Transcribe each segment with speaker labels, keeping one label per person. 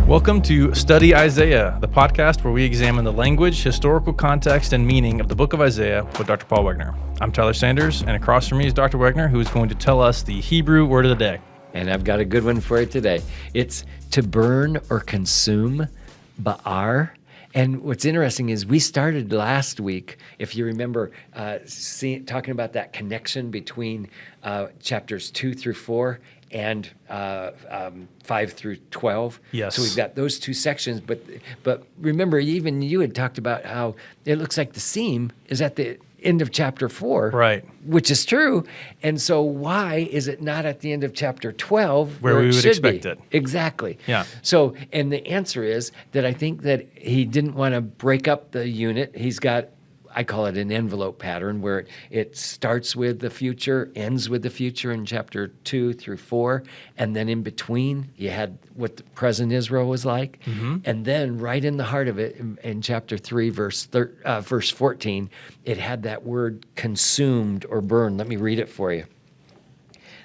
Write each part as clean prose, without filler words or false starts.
Speaker 1: Welcome to Study Isaiah, the podcast where we examine the language, historical context, and meaning of the book of Isaiah with Dr. Paul Wegner. I'm Tyler Sanders, and across from me is Dr. Wegner, who is going to tell us the Hebrew word of the day.
Speaker 2: And I've got a good one for you today. It's to burn or consume, ba'ar. And what's interesting is we started last week, if you remember, talking about that connection between chapters 2 through 4 and 5 through 12.
Speaker 1: Yes.
Speaker 2: So we've got those two sections, but remember, even you had talked about how it looks like the seam is at the end of chapter 4,
Speaker 1: Right.
Speaker 2: Which is true. And so why is it not at the end of chapter 12
Speaker 1: Where we
Speaker 2: it
Speaker 1: would
Speaker 2: should
Speaker 1: expect
Speaker 2: be?
Speaker 1: it.
Speaker 2: Exactly.
Speaker 1: Yeah.
Speaker 2: So, and the answer is that I think that he didn't want to break up the unit. He's got, I call it an envelope pattern, where it starts with the future, ends with the future in chapter 2 through 4, and then in between you had what the present Israel was like, and then right in the heart of it, in chapter 3, verse 14, it had that word consumed or burned. Let me read it for you.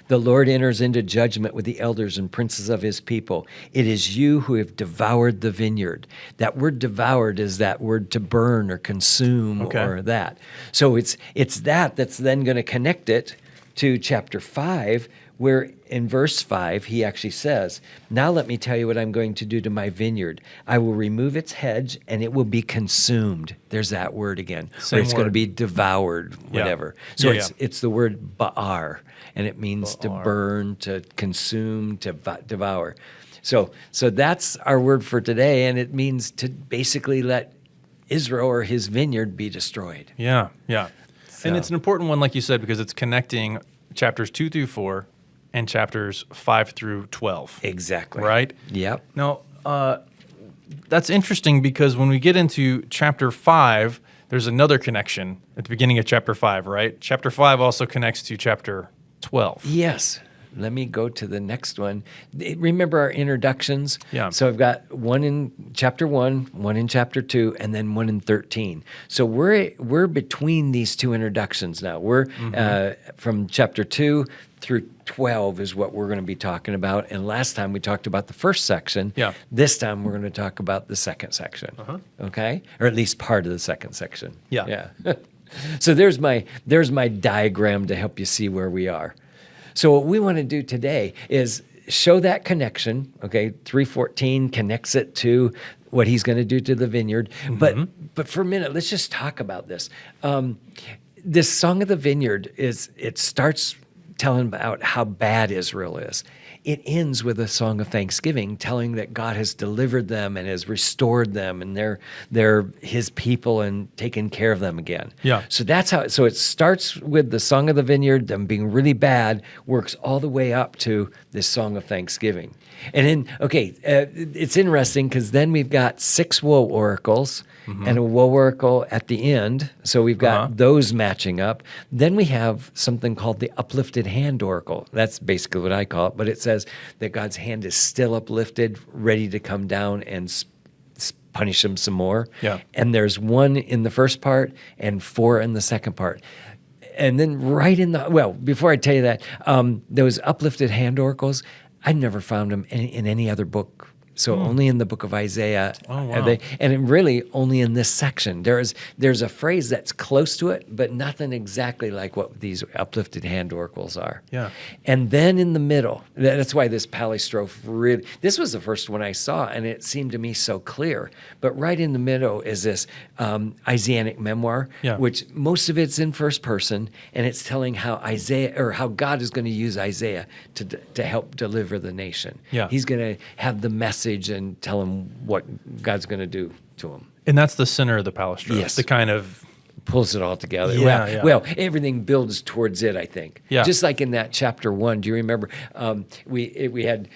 Speaker 2: The Lord enters into judgment with the elders and princes of his people. It is you who have devoured the vineyard. That word devoured is that word to burn or consume or that. So it's that's then going to connect it to chapter 5, where in verse 5, he actually says, "Now let me tell you what I'm going to do to my vineyard. I will remove its hedge, and it will be consumed." There's that word again. Where it's going to be devoured, whatever. So it's the word ba'ar, and it means to burn, to consume, to devour. So that's our word for today, and it means to basically let Israel or his vineyard be destroyed.
Speaker 1: Yeah. And it's an important one, like you said, because it's connecting chapters 2 through 4 and chapters 5 through 12.
Speaker 2: Exactly.
Speaker 1: Right?
Speaker 2: Yep.
Speaker 1: Now, that's interesting because when we get into chapter 5, there's another connection at the beginning of chapter 5, right? Chapter 5 also connects to chapter 12.
Speaker 2: Yes. Let me go to the next one. Remember our introductions?
Speaker 1: Yeah.
Speaker 2: So I've got one in chapter 1, one in chapter 2, and then one in 13. So we're between these two introductions now. We're from chapter 2 through 12 is what we're going to be talking about. And last time we talked about the first section.
Speaker 1: Yeah.
Speaker 2: This time we're going to talk about the second section. Okay? Or at least part of the second section.
Speaker 1: Yeah.
Speaker 2: So there's my diagram to help you see where we are. So what we want to do today is show that connection, okay? 3:14 connects it to what he's going to do to the vineyard. But for a minute, let's just talk about this. This Song of the Vineyard it starts telling about how bad Israel is. It ends with a song of thanksgiving, telling that God has delivered them and has restored them, and they're his people and taken care of them again.
Speaker 1: Yeah.
Speaker 2: So that's how. So it starts with the Song of the Vineyard, them being really bad, works all the way up to this song of thanksgiving. And it's interesting because then we've got 6 woe oracles and a woe oracle at the end. So we've got those matching up. Then we have something called the Uplifted Hand Oracle. That's basically what I call it, but it says that God's hand is still uplifted, ready to come down and punish them some more.
Speaker 1: Yeah.
Speaker 2: And there's 1 in the first part and 4 in the second part. And then before I tell you that, those Uplifted Hand Oracles, I've never found them in any other book. So only in the book of Isaiah are they, and really only in this section. There's a phrase that's close to it, but nothing exactly like what these uplifted hand oracles are.
Speaker 1: Yeah.
Speaker 2: And then in the middle, that's why this palistrophe this was the first one I saw, and it seemed to me so clear. But right in the middle is this Isaianic memoir, which most of it's in first person, and it's telling how how God is going to use Isaiah to help deliver the nation.
Speaker 1: Yeah.
Speaker 2: He's going to have the message and tell him what God's going to do to him.
Speaker 1: And that's the center of the palistrophe.
Speaker 2: Yes.
Speaker 1: The kind of
Speaker 2: pulls it all together.
Speaker 1: Yeah.
Speaker 2: Well, everything builds towards it, I think.
Speaker 1: Yeah.
Speaker 2: Just like in that chapter 1, do you remember we had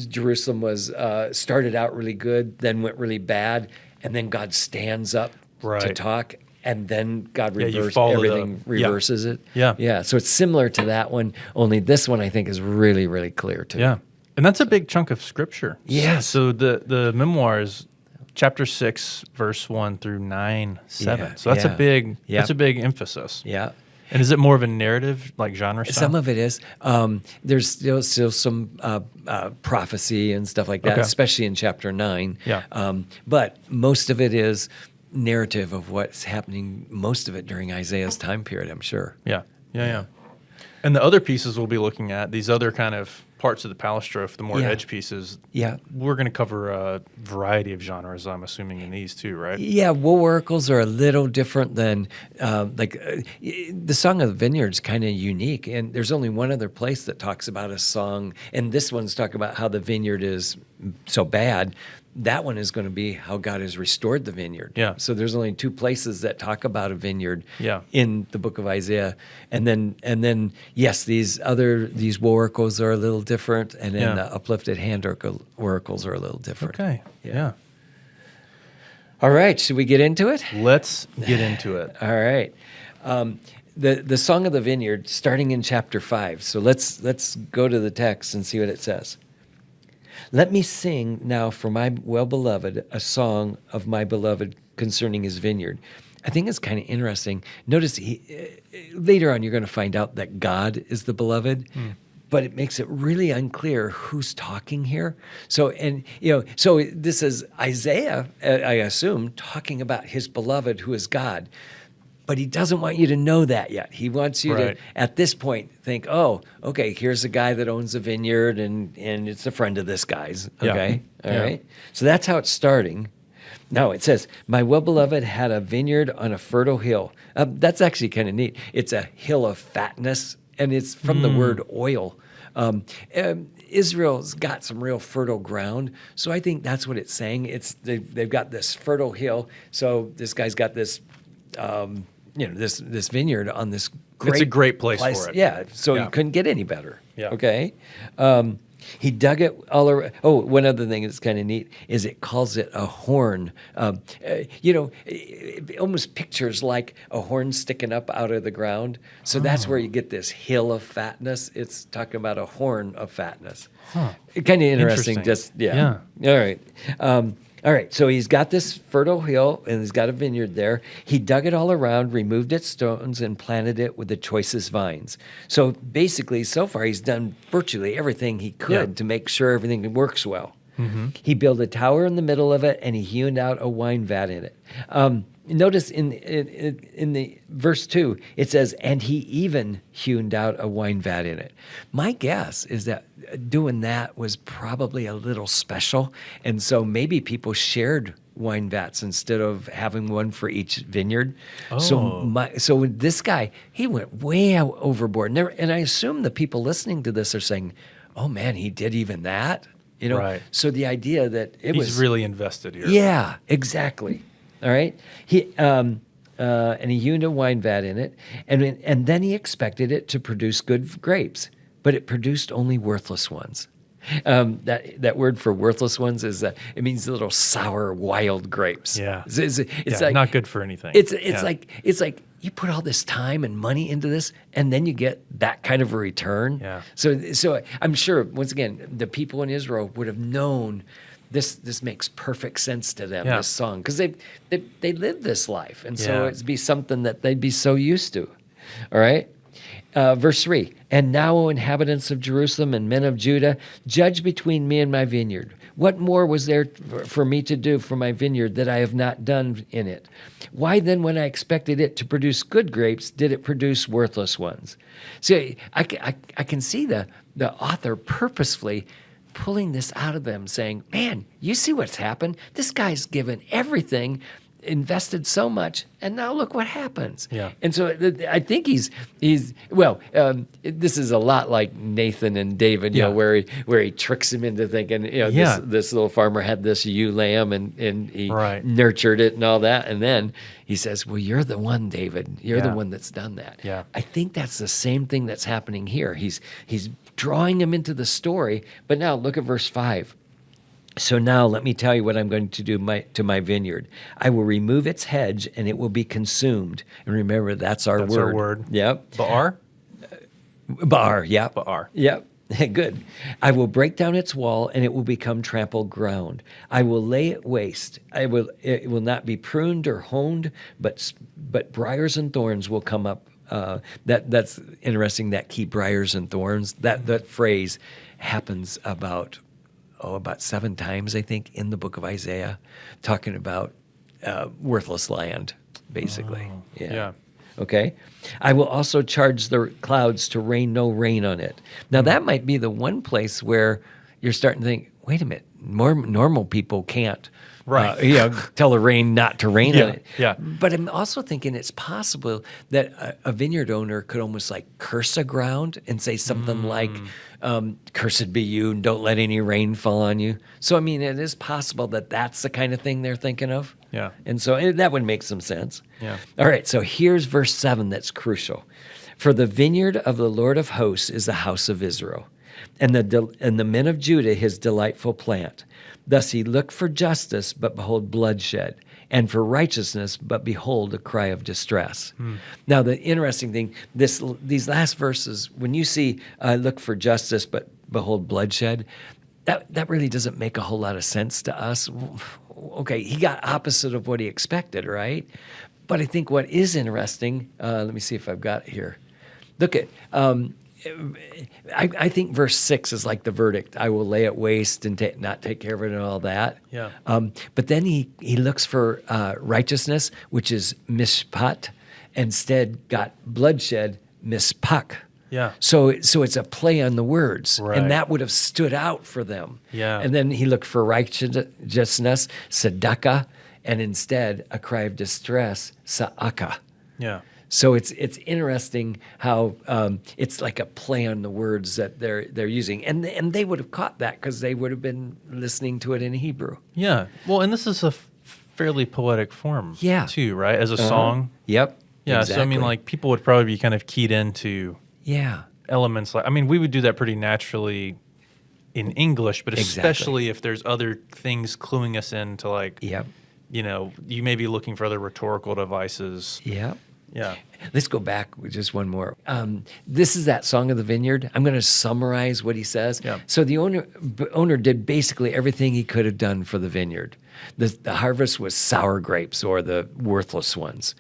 Speaker 2: Jerusalem was started out really good, then went really bad, and then God stands up to talk, and then God reverses it. Yeah. So it's similar to that one, only this one I think is really, really clear too.
Speaker 1: Yeah. And that's a big chunk of scripture.
Speaker 2: Yes.
Speaker 1: So the memoir is chapter 6, verse 1 through 9, 7. So that's a big emphasis.
Speaker 2: Yeah.
Speaker 1: And is it more of a narrative, like genre style?
Speaker 2: Some of it is. There's still some prophecy and stuff like that,
Speaker 1: Okay.
Speaker 2: especially in chapter 9.
Speaker 1: Yeah.
Speaker 2: But most of it is narrative of what's happening, most of it during Isaiah's time period, I'm sure.
Speaker 1: Yeah. And the other pieces we'll be looking at, these other kind of parts of the palistrophe, the more
Speaker 2: Yeah.
Speaker 1: edge pieces,
Speaker 2: Yeah.
Speaker 1: we're going to cover a variety of genres, I'm assuming, in these too, right?
Speaker 2: Yeah, Woe Oracles are a little different than, the Song of the Vineyard is kind of unique. And there's only one other place that talks about a song. And this one's talking about how the vineyard is so bad. That one is going to be how God has restored the vineyard.
Speaker 1: Yeah.
Speaker 2: So there's only two places that talk about a vineyard
Speaker 1: Yeah.
Speaker 2: in the book of Isaiah. And then yes, these Woe Oracles are a little different. And then
Speaker 1: Yeah.
Speaker 2: the Uplifted Hand Oracles are a little different.
Speaker 1: Okay. Yeah.
Speaker 2: All right, should we get into it?
Speaker 1: Let's get into it.
Speaker 2: All right. The Song of the Vineyard, starting in chapter 5. So let's go to the text and see what it says. Let me sing now for my well-beloved a song of my beloved concerning his vineyard. I think it's kind of interesting. Notice later on you're going to find out that God is the beloved. But it makes it really unclear who's talking here. So this is Isaiah, I assume, talking about his beloved who is God. But he doesn't want you to know that yet. He wants you
Speaker 1: Right.
Speaker 2: to, at this point, think, oh, okay, here's a guy that owns a vineyard, and it's a friend of this guy's.
Speaker 1: Yeah.
Speaker 2: Okay, all
Speaker 1: Yeah.
Speaker 2: right. So that's how it's starting. Now it says, my well-beloved had a vineyard on a fertile hill. That's actually kind of neat. It's a hill of fatness, and it's from the word oil. Israel's got some real fertile ground, so I think that's what it's saying. They've got this fertile hill, so this guy's got this, this vineyard on this great.
Speaker 1: It's a great place for it.
Speaker 2: Yeah, so
Speaker 1: Yeah.
Speaker 2: you couldn't get any better.
Speaker 1: Yeah.
Speaker 2: Okay. He dug it all around. Oh, one other thing that's kind of neat is it calls it a horn. It almost pictures like a horn sticking up out of the ground. So that's where you get this hill of fatness. It's talking about a horn of fatness.
Speaker 1: Huh.
Speaker 2: Kind of interesting.
Speaker 1: Interesting.
Speaker 2: All right. All right, so he's got this fertile hill, and he's got a vineyard there. He dug it all around, removed its stones, and planted it with the choicest vines. So basically, so far, he's done virtually everything he could to make sure everything works well. He built a tower in the middle of it, and he hewn out a wine vat in it. Notice in the verse 2, it says, and he even hewn out a wine vat in it. My guess is that doing that was probably a little special, and so maybe people shared wine vats instead of having one for each vineyard.
Speaker 1: Oh.
Speaker 2: So this guy, he went way out overboard. And I assume the people listening to this are saying, oh man, he did even that?
Speaker 1: Right.
Speaker 2: So the idea that
Speaker 1: He's really invested here.
Speaker 2: yeah, exactly. All right. And he hewn a wine vat in it, and then he expected it to produce good grapes, but it produced only worthless ones. That word for worthless ones is it means little sour wild grapes.
Speaker 1: Yeah.
Speaker 2: It's
Speaker 1: like not good for anything.
Speaker 2: It's like you put all this time and money into this, and then you get that kind of a return.
Speaker 1: Yeah.
Speaker 2: So I'm sure once again the people in Israel would have known this makes perfect sense to them.
Speaker 1: Yeah.
Speaker 2: This song because they lived this life, and so
Speaker 1: Yeah.
Speaker 2: it'd be something that they'd be so used to. All right. Verse 3, and now, O inhabitants of Jerusalem and men of Judah, judge between me and my vineyard. What more was there for me to do for my vineyard that I have not done in it? Why then, when I expected it to produce good grapes, did it produce worthless ones? See, I can see the author purposefully pulling this out of them, saying, man, you see what's happened? This guy's given everything, invested so much, and now look what happens.
Speaker 1: Yeah.
Speaker 2: And so I think he's this is a lot like Nathan and David,
Speaker 1: Yeah.
Speaker 2: where he tricks him into thinking,
Speaker 1: Yeah.
Speaker 2: this little farmer had this ewe lamb and he
Speaker 1: Right.
Speaker 2: nurtured it and all that, and then he says, well, you're the one, David. You're the
Speaker 1: Yeah.
Speaker 2: one that's done that.
Speaker 1: Yeah.
Speaker 2: I think that's the same thing that's happening here. He's drawing him into the story, but now look at verse 5. So now let me tell you what I'm going to do to my vineyard. I will remove its hedge, and it will be consumed. And remember, that's our
Speaker 1: That's
Speaker 2: word.
Speaker 1: our word.
Speaker 2: Yep.
Speaker 1: Ba'ar?
Speaker 2: Bar, yep.
Speaker 1: Ba'ar.
Speaker 2: Yep. Good. I will break down its wall, and it will become trampled ground. I will lay it waste. It will not be pruned or honed, but briars and thorns will come up That's interesting. That keep briars and thorns. That phrase happens about 7 times, I think, in the book of Isaiah, talking about worthless land, basically.
Speaker 1: Yeah.
Speaker 2: Okay. I will also charge the clouds to rain no rain on it. Now, that might be the one place where you're starting to think, wait a minute, normal people can't tell the rain not to rain on it.
Speaker 1: Yeah.
Speaker 2: But I'm also thinking it's possible that a vineyard owner could almost like curse a ground and say something like, cursed be you, and don't let any rain fall on you. So, I mean, it is possible that that's the kind of thing they're thinking of.
Speaker 1: Yeah.
Speaker 2: And so that would make some sense.
Speaker 1: Yeah.
Speaker 2: All right, so here's verse 7 that's crucial. For the vineyard of the Lord of hosts is the house of Israel, and the men of Judah his delightful plant. Thus he looked for justice, but behold bloodshed, and for righteousness, but behold a cry of distress. Now the interesting thing, these last verses, when you see look for justice, but behold bloodshed, that really doesn't make a whole lot of sense to us. Okay, he got opposite of what he expected, right? But I think what is interesting, let me see if I've got it here. Look at, I think verse 6 is like the verdict. I will lay it waste and not take care of it and all that.
Speaker 1: Yeah.
Speaker 2: But then he looks for righteousness, which is mishpat, instead got bloodshed, mispak.
Speaker 1: Yeah.
Speaker 2: So it's a play on the words,
Speaker 1: Right.
Speaker 2: and that would have stood out for them.
Speaker 1: Yeah.
Speaker 2: And then he looked for righteousness, tzedakah, and instead a cry of distress, sa'aka.
Speaker 1: Yeah.
Speaker 2: So it's interesting how it's like a play on the words that they're using, and they would have caught that because they would have been listening to it in Hebrew.
Speaker 1: Yeah. Well, and this is a fairly poetic form,
Speaker 2: Yeah.
Speaker 1: too, right? As a song.
Speaker 2: Yep.
Speaker 1: Yeah.
Speaker 2: Exactly.
Speaker 1: So I mean, like people would probably be kind of keyed into
Speaker 2: Yeah.
Speaker 1: elements like. I mean, we would do that pretty naturally in English, but
Speaker 2: Exactly.
Speaker 1: especially if there's other things cluing us into like,
Speaker 2: Yep.
Speaker 1: you may be looking for other rhetorical devices.
Speaker 2: Yep.
Speaker 1: Yeah.
Speaker 2: Let's go back with just one more. This is that Song of the Vineyard. I'm going to summarize what he says.
Speaker 1: Yeah.
Speaker 2: So the owner did basically everything he could have done for the vineyard. The harvest was sour grapes or the worthless ones.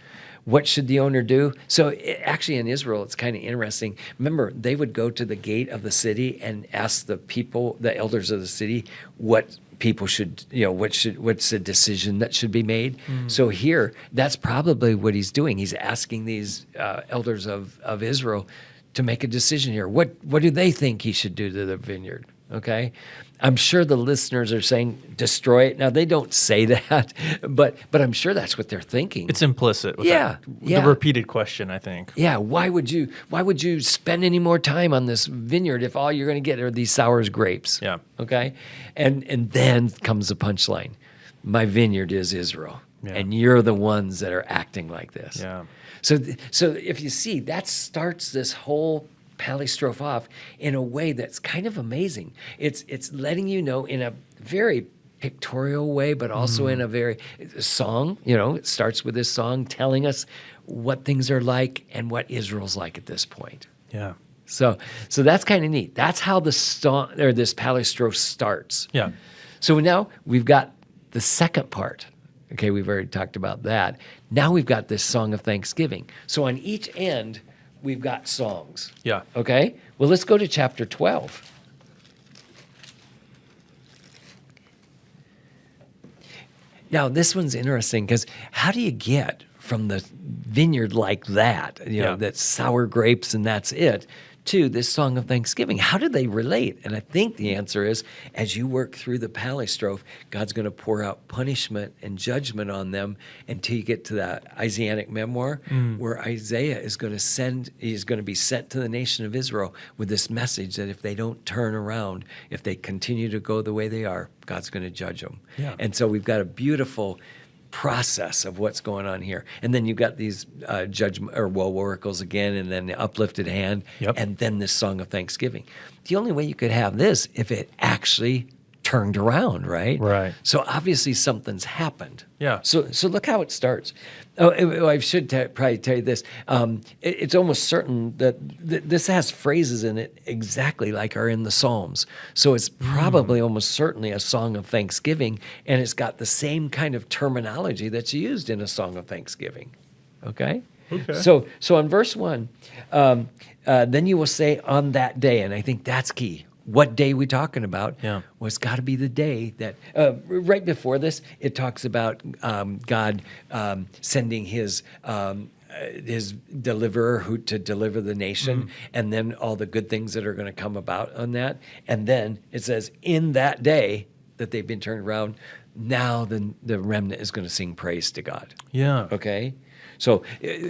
Speaker 2: What should the owner do? So actually in Israel, it's kind of interesting. Remember, they would go to the gate of the city and ask the people, the elders of the city, what people should, what's the decision that should be made. So here, that's probably what he's doing. He's asking these elders of Israel to make a decision here. What do they think he should do to the vineyard? Okay, I'm sure the listeners are saying destroy it. Now they don't say that, but I'm sure that's what they're thinking.
Speaker 1: It's implicit. With
Speaker 2: Yeah,
Speaker 1: the repeated question, I think.
Speaker 2: Yeah, why would you spend any more time on this vineyard if all you're going to get are these sour grapes?
Speaker 1: Yeah.
Speaker 2: Okay, and then comes the punchline: my vineyard is Israel,
Speaker 1: Yeah.
Speaker 2: and you're the ones that are acting like this.
Speaker 1: Yeah.
Speaker 2: So if you see, that starts this whole palistrophe off in a way that's kind of amazing. It's letting you know in a very pictorial way, but also in a very song. It starts with this song telling us what things are like and what Israel's like at this point.
Speaker 1: Yeah.
Speaker 2: So that's kind of neat. That's how the song or this palistrophe starts.
Speaker 1: Yeah.
Speaker 2: So now we've got the second part. Okay, we've already talked about that. Now we've got this song of thanksgiving. So on each end, we've got songs.
Speaker 1: Yeah.
Speaker 2: Okay? Well, let's go to chapter 12. Now, this one's interesting because how do you get from the vineyard like that, that's sour grapes and that's it, to this song of thanksgiving? How do they relate? And I think the answer is, as you work through the palistrophe, God's going to pour out punishment and judgment on them until you get to that Isaianic memoir, where Isaiah is going to be sent to the nation of Israel with this message that if they don't turn around, if they continue to go the way they are, God's going to judge them.
Speaker 1: Yeah.
Speaker 2: And so we've got a beautiful process of what's going on here. And then you've got these judgment or woe oracles again, and then the uplifted hand,
Speaker 1: Yep.
Speaker 2: and then this song of thanksgiving. The only way you could have this if it actually turned around, right?
Speaker 1: Right.
Speaker 2: So obviously something's happened.
Speaker 1: Yeah.
Speaker 2: So look how it starts. I should probably tell you this. It's almost certain that this has phrases in it exactly like are in the Psalms. So it's probably almost certainly a song of thanksgiving, and it's got the same kind of terminology that's used in a song of thanksgiving. Okay?
Speaker 1: Okay.
Speaker 2: So in verse 1, then you will say on that day, and I think that's key. What day we talking about?
Speaker 1: Yeah.
Speaker 2: Well, it's got to be the day that, right before this, it talks about God sending his deliverer to deliver the nation, and then all the good things that are going to come about on that. And then it says, in that day that they've been turned around, now the remnant is going to sing praise to God.
Speaker 1: Yeah.
Speaker 2: Okay? So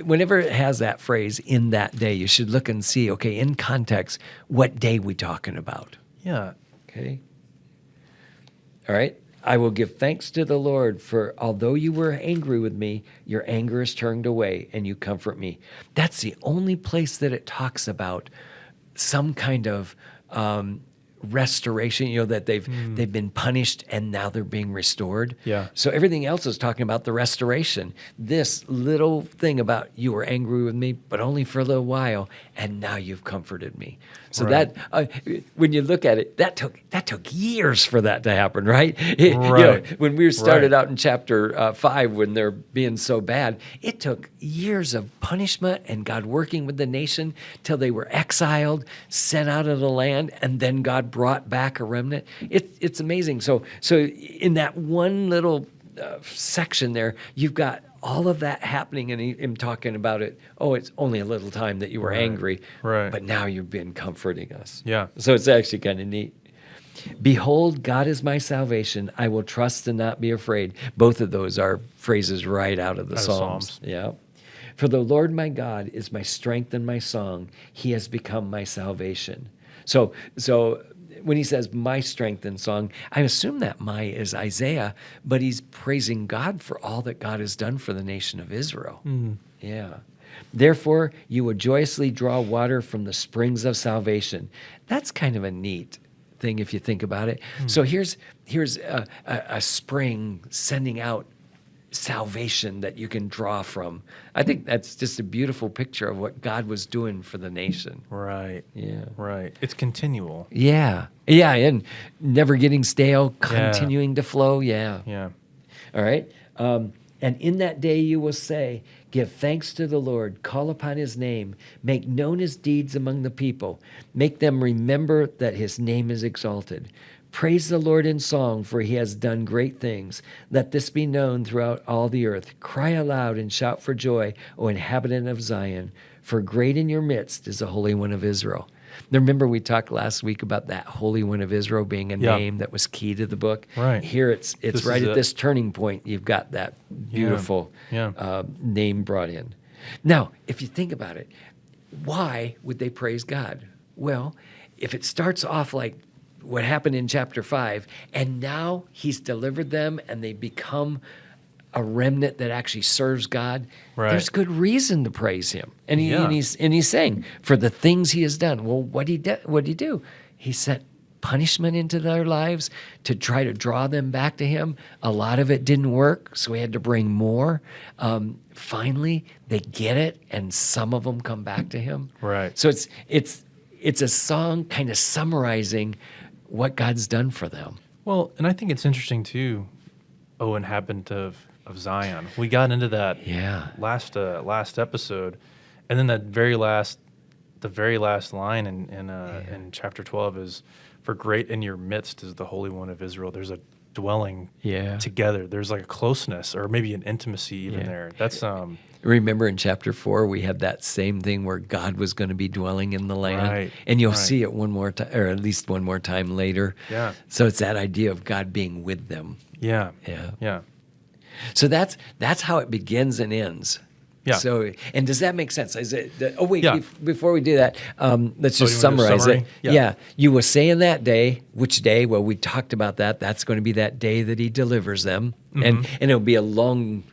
Speaker 2: whenever it has that phrase, in that day, you should look and see, okay, in context, what day we talking about?
Speaker 1: Yeah.
Speaker 2: Okay? All right? I will give thanks to the Lord, for although you were angry with me, your anger is turned away, and you comfort me. That's the only place that it talks about some kind of restoration, that they've been punished and now they're being restored.
Speaker 1: Yeah.
Speaker 2: So everything else is talking about the restoration. This little thing about you were angry with me, but only for a little while, and now you've comforted me. So
Speaker 1: Right.
Speaker 2: that when you look at it, that took years for that to happen, right?
Speaker 1: Right.
Speaker 2: When we started
Speaker 1: Right.
Speaker 2: out in chapter 5, when they're being so bad, it took years of punishment and God working with the nation till they were exiled, sent out of the land, and then God brought back a remnant. It's amazing. So in that one little section there, you've got all of that happening, and him talking about it. Oh, it's only a little time that you were
Speaker 1: Right.
Speaker 2: angry,
Speaker 1: Right.
Speaker 2: but now you've been comforting us.
Speaker 1: Yeah.
Speaker 2: So it's actually kind of neat. Behold, God is my salvation. I will trust and not be afraid. Both of those are phrases right out of the
Speaker 1: Out of
Speaker 2: Psalms.
Speaker 1: Psalms.
Speaker 2: Yeah. For the Lord my God is my strength and my song. He has become my salvation. So when he says my strength and song, I assume that my is Isaiah, but he's praising God for all that God has done for the nation of Israel. Yeah. Therefore, you will joyously draw water from the springs of salvation. That's kind of a neat thing if you think about it. So here's a spring sending out salvation that you can draw from. I think that's just a beautiful picture of what God was doing for the nation.
Speaker 1: Right.
Speaker 2: Yeah.
Speaker 1: Right. It's continual.
Speaker 2: Yeah. Yeah, and never getting stale, continuing to flow. Yeah.
Speaker 1: Yeah.
Speaker 2: All right. And in that day you will say, give thanks to the Lord, call upon his name, make known his deeds among the people, make them remember that his name is exalted. Praise the Lord in song, for he has done great things. Let this be known throughout all the earth. Cry aloud and shout for joy, O inhabitant of Zion, for great in your midst is the Holy One of Israel. Now, remember we talked last week about that Holy One of Israel being a name that was key to the book?
Speaker 1: Right.
Speaker 2: Here it's right at this turning point. You've got that beautiful name brought in. Now, if you think about it, why would they praise God? Well, if it starts off like what happened in chapter 5, and now he's delivered them and they become a remnant that actually serves God, there's good reason to praise him. And he's saying, for the things he has done. Well, what'd he do? He sent punishment into their lives to try to draw them back to him. A lot of it didn't work, so he had to bring more. Finally, they get it, and some of them come back to him.
Speaker 1: Right.
Speaker 2: So it's a song kind of summarizing what God's done for them.
Speaker 1: Well, and I think it's interesting too, O inhabitant of Zion. We got into that last episode, and then the very last line in chapter 12 is, for great in your midst is the Holy One of Israel. There's a dwelling together. There's like a closeness or maybe an intimacy even there. That's
Speaker 2: Remember in chapter 4, we had that same thing where God was going to be dwelling in the land.
Speaker 1: Right.
Speaker 2: And you'll see it one more time, or at least one more time later.
Speaker 1: Yeah.
Speaker 2: So it's that idea of God being with them.
Speaker 1: Yeah.
Speaker 2: Yeah.
Speaker 1: Yeah.
Speaker 2: So that's how it begins and ends.
Speaker 1: Yeah.
Speaker 2: So, and does that make sense? Is it? Wait,
Speaker 1: Yeah.
Speaker 2: before we do that, let's just
Speaker 1: you wanna do a
Speaker 2: summarize
Speaker 1: summary?
Speaker 2: it.
Speaker 1: Yeah.
Speaker 2: You will say in that day, which day? Well, we talked about that. That's going to be that day that he delivers them, and it'll be a long.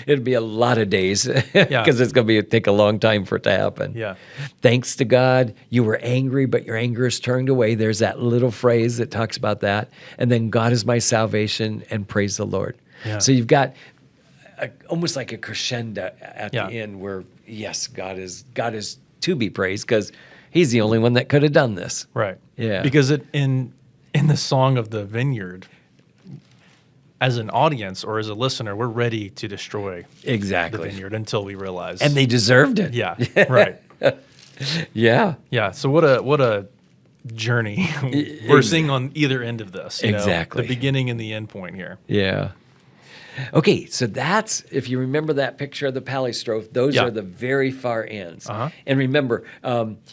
Speaker 2: It'll be a lot of days because it's going to take a long time for it to happen.
Speaker 1: Yeah.
Speaker 2: Thanks to God, you were angry, but your anger is turned away. There's that little phrase that talks about that. And then God is my salvation, and praise the Lord.
Speaker 1: Yeah.
Speaker 2: So you've got almost like a crescendo at the end where, yes, God is to be praised because he's the only one that could have done this.
Speaker 1: Right.
Speaker 2: Yeah.
Speaker 1: Because in the song of the Vineyard, as an audience or as a listener, we're ready to destroy the
Speaker 2: Exactly.
Speaker 1: vineyard until we realize.
Speaker 2: And they deserved it.
Speaker 1: yeah, right.
Speaker 2: Yeah.
Speaker 1: Yeah. So what a journey we're seeing on either end of this. You know,
Speaker 2: Exactly.
Speaker 1: the beginning and the end point here.
Speaker 2: Yeah. Okay, so that's, if you remember that picture of the palistrophe, those
Speaker 1: Yeah.
Speaker 2: are the very far ends.
Speaker 1: Uh-huh.
Speaker 2: And remember,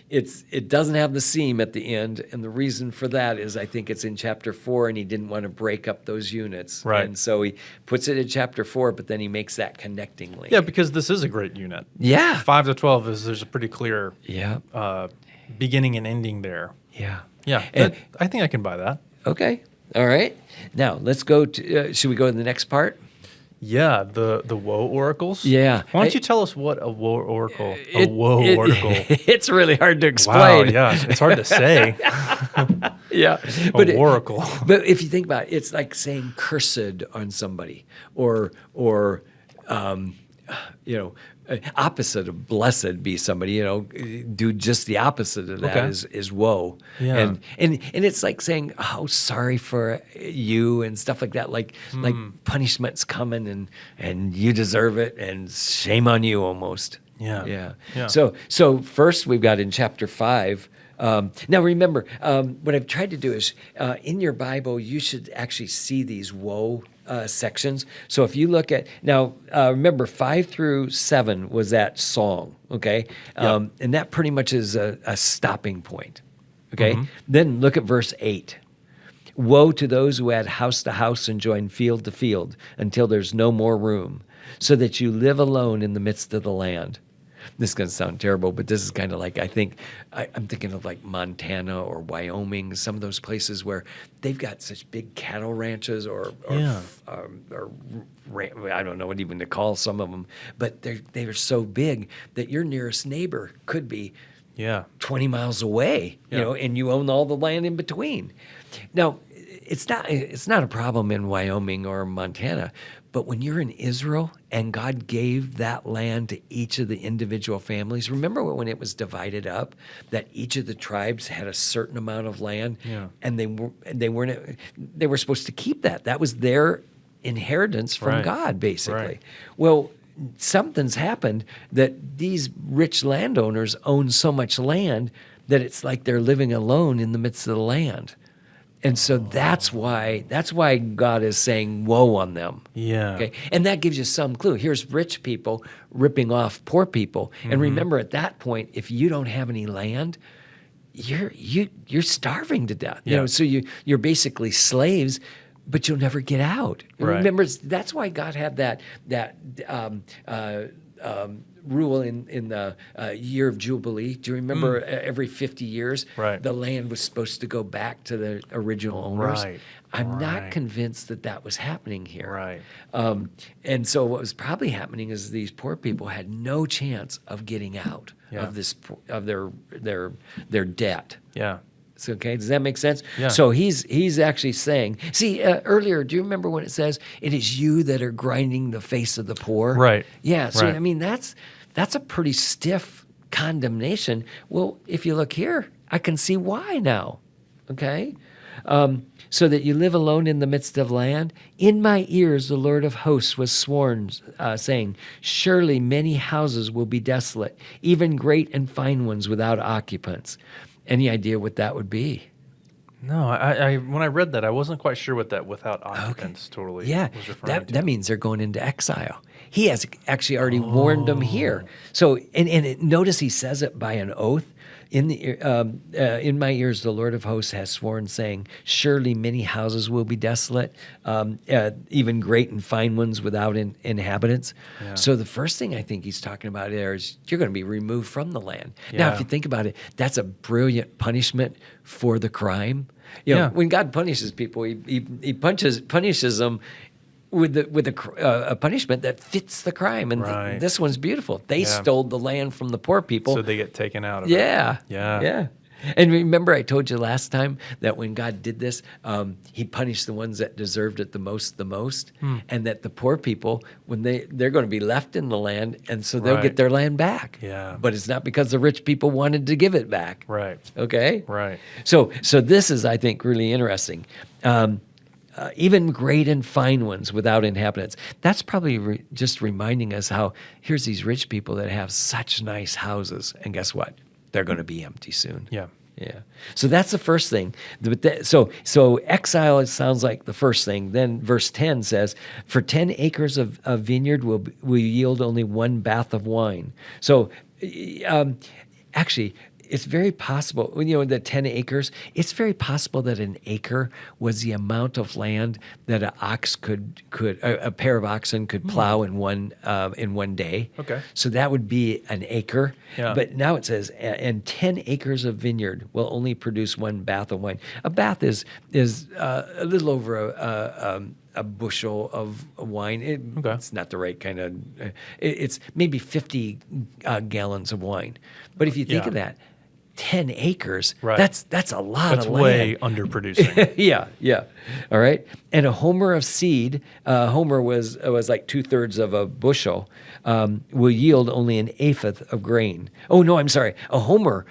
Speaker 2: it doesn't have the seam at the end, and the reason for that is I think it's in chapter 4, and he didn't want to break up those units.
Speaker 1: Right.
Speaker 2: And so he puts it in chapter 4, but then he makes that connecting link.
Speaker 1: Yeah, because this is a great unit.
Speaker 2: Yeah.
Speaker 1: 5 to 12 there's a pretty clear
Speaker 2: Yeah.
Speaker 1: beginning and ending there.
Speaker 2: Yeah.
Speaker 1: Yeah,
Speaker 2: And-
Speaker 1: I think I can buy that.
Speaker 2: Okay. All right. Now, let's go to, should we go to the next part?
Speaker 1: Yeah, the Woe Oracles.
Speaker 2: Yeah.
Speaker 1: Why don't you tell us what a Woe Oracle,
Speaker 2: It- It's really hard to
Speaker 1: Wow,
Speaker 2: explain.
Speaker 1: yeah, it's hard to say.
Speaker 2: Yeah.
Speaker 1: A oracle.
Speaker 2: But if you think about it, it's like saying cursed on somebody or opposite of blessed be somebody, do just the opposite of that
Speaker 1: Okay.
Speaker 2: is woe.
Speaker 1: Yeah.
Speaker 2: And it's like saying, oh, sorry for you and stuff like that. Like punishment's coming and you deserve it and shame on you almost.
Speaker 1: Yeah.
Speaker 2: Yeah.
Speaker 1: Yeah.
Speaker 2: So first we've got in chapter 5. Now remember, what I've tried to do is in your Bible you should actually see these woe sections. So if you look at now, remember 5 through 7 was that song, okay, and that pretty much is a stopping point, okay. Then look at verse 8. Woe to those who add house to house and join field to field until there's no more room, so that you live alone in the midst of the land. This is going to sound terrible, but this is kind of like, I'm thinking of like Montana or Wyoming, some of those places where they've got such big cattle ranches or I don't know what even to call some of them, but they are so big that your nearest neighbor could be 20 miles away, and you own all the land in between. Now, it's not a problem in Wyoming or Montana, but when you're in Israel and God gave that land to each of the individual families, remember when it was divided up, that each of the tribes had a certain amount of land, and they were supposed to keep that. That was their inheritance from God, basically.
Speaker 1: Right.
Speaker 2: Well, something's happened that these rich landowners own so much land that it's like they're living alone in the midst of the land. And so that's why God is saying woe on them.
Speaker 1: Yeah.
Speaker 2: Okay. And that gives you some clue. Here's rich people ripping off poor people. And remember, at that point, if you don't have any land, you're starving to death.
Speaker 1: Yeah.
Speaker 2: So you're basically slaves, but you'll never get out. And
Speaker 1: Right.
Speaker 2: remember, that's why God had that rule in the year of Jubilee. Do you remember every 50 years,
Speaker 1: Right.
Speaker 2: the land was supposed to go back to the original owners?
Speaker 1: Right.
Speaker 2: I'm not
Speaker 1: Right.
Speaker 2: convinced that was happening here.
Speaker 1: Right.
Speaker 2: And so what was probably happening is these poor people had no chance of getting out of this of their debt.
Speaker 1: Yeah.
Speaker 2: So, okay, does that make sense?
Speaker 1: Yeah.
Speaker 2: So he's actually saying, see, earlier, do you remember when it says, it is you that are grinding the face of the poor?
Speaker 1: Right.
Speaker 2: Yeah, so
Speaker 1: Right.
Speaker 2: I mean, that's a pretty stiff condemnation. Well, if you look here, I can see why now, okay? So that you live alone in the midst of land. In my ears, the Lord of hosts was sworn, saying, surely many houses will be desolate, even great and fine ones without occupants. Any idea what that would be?
Speaker 1: No, I when I read that, I wasn't quite sure what that without occupants totally
Speaker 2: Yeah,
Speaker 1: was referring to.
Speaker 2: that means they're going into exile. He has actually already warned them here. So, notice he says it by an oath. In my ears, the Lord of hosts has sworn, saying, surely many houses will be desolate, even great and fine ones without inhabitants.
Speaker 1: Yeah.
Speaker 2: So the first thing I think he's talking about there is you're going to be removed from the land. Now,
Speaker 1: Yeah.
Speaker 2: if you think about it, that's a brilliant punishment for the crime.
Speaker 1: Yeah.
Speaker 2: When God punishes people, he punishes them with a punishment that fits the crime. And
Speaker 1: Right.
Speaker 2: this one's beautiful. They stole the land from the poor people.
Speaker 1: So they get taken out of
Speaker 2: Yeah.
Speaker 1: it. Yeah.
Speaker 2: Yeah. And remember I told you last time that when God did this, he punished the ones that deserved it the most, and that the poor people, when they're going to be left in the land, and so they'll
Speaker 1: Right.
Speaker 2: get their land back.
Speaker 1: Yeah.
Speaker 2: But it's not because the rich people wanted to give it back.
Speaker 1: Right.
Speaker 2: Okay?
Speaker 1: Right.
Speaker 2: So this is, I think, really interesting. even great and fine ones without inhabitants. That's probably just reminding us how here's these rich people that have such nice houses, and guess what? They're going to be empty soon.
Speaker 1: Yeah.
Speaker 2: Yeah. So that's the first thing. So exile, it sounds like the first thing. Then verse 10 says, for 10 acres of vineyard will yield only one bath of wine. So actually, it's very possible, the 10 acres, it's very possible that an acre was the amount of land that a pair of oxen could plow in one day.
Speaker 1: Okay.
Speaker 2: So that would be an acre.
Speaker 1: Yeah.
Speaker 2: But now it says, and 10 acres of vineyard will only produce one bath of wine. A bath is a little over a bushel of wine. It's not the right kind of, it's maybe 50 gallons of wine. But if you think of that, 10 acres,
Speaker 1: right.
Speaker 2: that's a lot
Speaker 1: That's
Speaker 2: of land.
Speaker 1: way underproducing.
Speaker 2: Yeah. All right. And a homer of seed, homer was like 2/3 of a bushel, will yield only an eighth of grain. Oh no, I'm sorry. A homer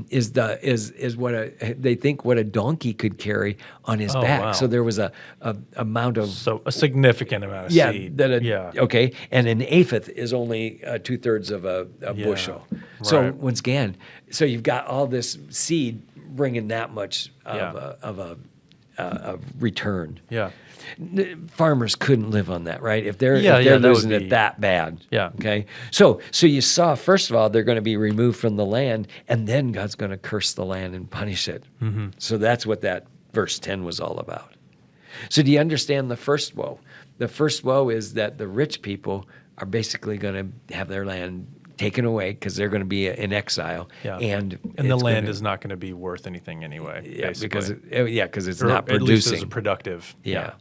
Speaker 2: is what they think what a donkey could carry on his back.
Speaker 1: Wow.
Speaker 2: So there was a amount of
Speaker 1: So a significant amount of seed.
Speaker 2: Okay, and an eighth is only 2/3 of a bushel. So
Speaker 1: Right.
Speaker 2: once again, so you've got all this seed bringing that much of a return.
Speaker 1: Yeah.
Speaker 2: Farmers couldn't live on that, right? If they're
Speaker 1: that would
Speaker 2: losing
Speaker 1: be-
Speaker 2: it that bad.
Speaker 1: Yeah.
Speaker 2: Okay. So you saw, first of all, they're going to be removed from the land, and then God's going to curse the land and punish it. Mm-hmm. So that's what that verse 10 was all about. So do you understand the first woe? The first woe is that the rich people are basically going to have their land taken away because they're going to be in exile,
Speaker 1: Yeah.
Speaker 2: and
Speaker 1: the land is not going to be worth anything anyway.
Speaker 2: yeah,
Speaker 1: basically.
Speaker 2: because it's
Speaker 1: Or
Speaker 2: not
Speaker 1: at least
Speaker 2: producing.
Speaker 1: as a productive.
Speaker 2: Yeah.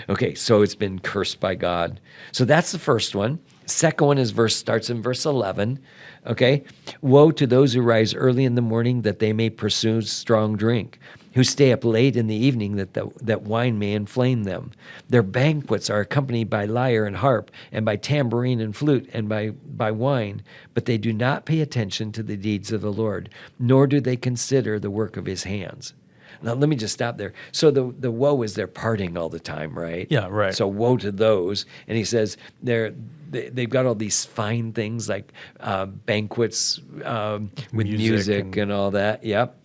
Speaker 2: Okay, so it's been cursed by God. So that's the first one. Second one starts in verse 11. Okay, woe to those who rise early in the morning that they may pursue strong drink, who stay up late in the evening that wine may inflame them. Their banquets are accompanied by lyre and harp, and by tambourine and flute, and by wine, but they do not pay attention to the deeds of the Lord, nor do they consider the work of his hands. Now, let me just stop there. So the woe is they're partying all the time, right?
Speaker 1: Yeah, right.
Speaker 2: So woe to those. And he says they've got all these fine things like banquets with music and all that. Yep.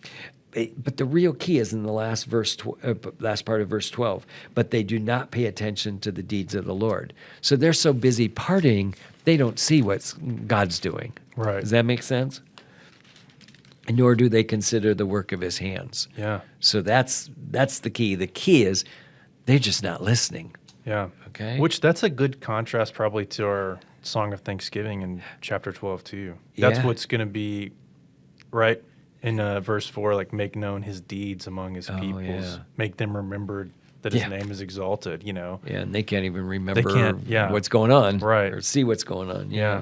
Speaker 2: But the real key is in the last part of verse 12. But they do not pay attention to the deeds of the Lord. So they're so busy partying, they don't see what God's doing.
Speaker 1: Right.
Speaker 2: Does that make sense? Nor do they consider the work of his hands.
Speaker 1: Yeah.
Speaker 2: So that's the key. The key is they're just not listening.
Speaker 1: Yeah.
Speaker 2: Okay.
Speaker 1: Which that's a good contrast probably to our Song of Thanksgiving in chapter 12 too. That's
Speaker 2: Yeah.
Speaker 1: what's going to be right in verse 4, like make known his deeds among his peoples,
Speaker 2: yeah.
Speaker 1: make them remembered that his
Speaker 2: Yeah.
Speaker 1: name is exalted,
Speaker 2: Yeah, and they can't even remember
Speaker 1: can't,
Speaker 2: what's going on.
Speaker 1: Right.
Speaker 2: Or see what's going on.
Speaker 1: Yeah.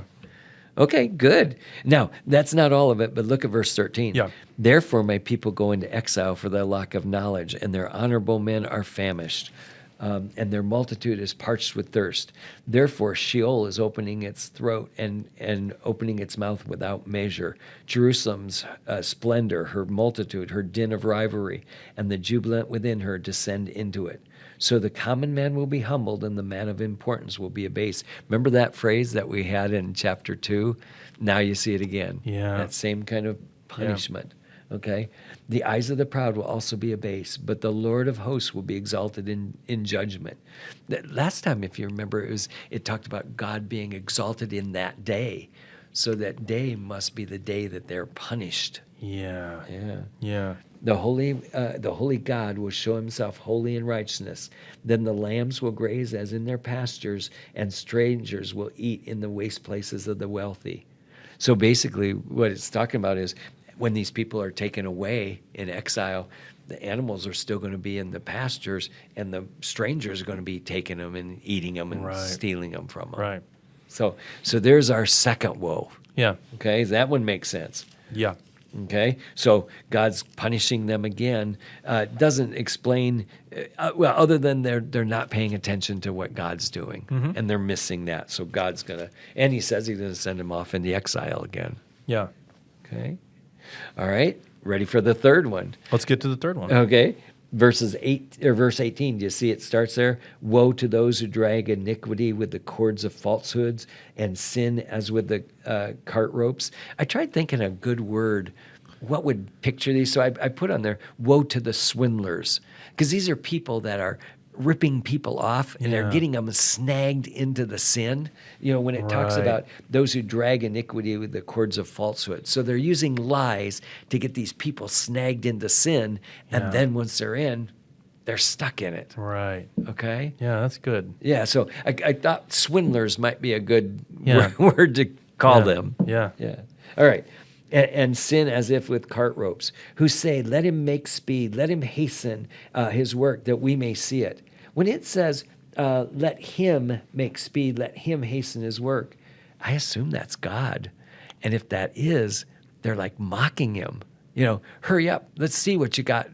Speaker 2: Okay, good. Now, that's not all of it, but look at verse 13.
Speaker 1: Yeah.
Speaker 2: Therefore, my people go into exile for their lack of knowledge, and their honorable men are famished, and their multitude is parched with thirst. Therefore, Sheol is opening its throat and opening its mouth without measure. Jerusalem's splendor, her multitude, her din of rivalry, and the jubilant within her descend into it. So the common man will be humbled, and the man of importance will be abased. Remember that phrase that we had in chapter 2? Now you see it again.
Speaker 1: Yeah.
Speaker 2: That same kind of punishment. Okay? The eyes of the proud will also be abased, but the Lord of hosts will be exalted in judgment. Last time, if you remember, it talked about God being exalted in that day. So that day must be the day that they're punished.
Speaker 1: Yeah.
Speaker 2: Yeah.
Speaker 1: Yeah.
Speaker 2: The holy God will show himself holy in righteousness. Then the lambs will graze as in their pastures, and strangers will eat in the waste places of the wealthy. So basically what it's talking about is when these people are taken away in exile, the animals are still going to be in the pastures, and the strangers are going to be taking them and eating them and
Speaker 1: Right.
Speaker 2: stealing them from them.
Speaker 1: Right.
Speaker 2: So there's our second woe.
Speaker 1: Yeah.
Speaker 2: Okay, that one makes sense.
Speaker 1: Yeah.
Speaker 2: Okay, so God's punishing them again. Doesn't explain, well, other than they're not paying attention to what God's doing, and they're missing that. So God's gonna, and He says He's gonna send them off into exile again.
Speaker 1: Yeah.
Speaker 2: Okay, all right, ready for the third one?
Speaker 1: Let's get to the third one.
Speaker 2: Okay, Verse 18, do you see it starts there? Woe to those who drag iniquity with the cords of falsehoods and sin as with the cart ropes. I tried thinking a good word. What would picture these? So I put on there, woe to the swindlers. Because these are people that are ripping people off and they're getting them snagged into the sin. When it talks about those who drag iniquity with the cords of falsehood. So they're using lies to get these people snagged into sin. And then once they're in, they're stuck in it.
Speaker 1: Right.
Speaker 2: Okay?
Speaker 1: Yeah, that's good.
Speaker 2: Yeah, so I thought swindlers might be a good word to call them.
Speaker 1: Yeah.
Speaker 2: Yeah. All right. And sin as if with cart ropes, who say, let him make speed, let him hasten his work that we may see it. When it says, let him make speed, let him hasten his work, I assume that's God. And if that is, they're like mocking him. Hurry up, let's see what you got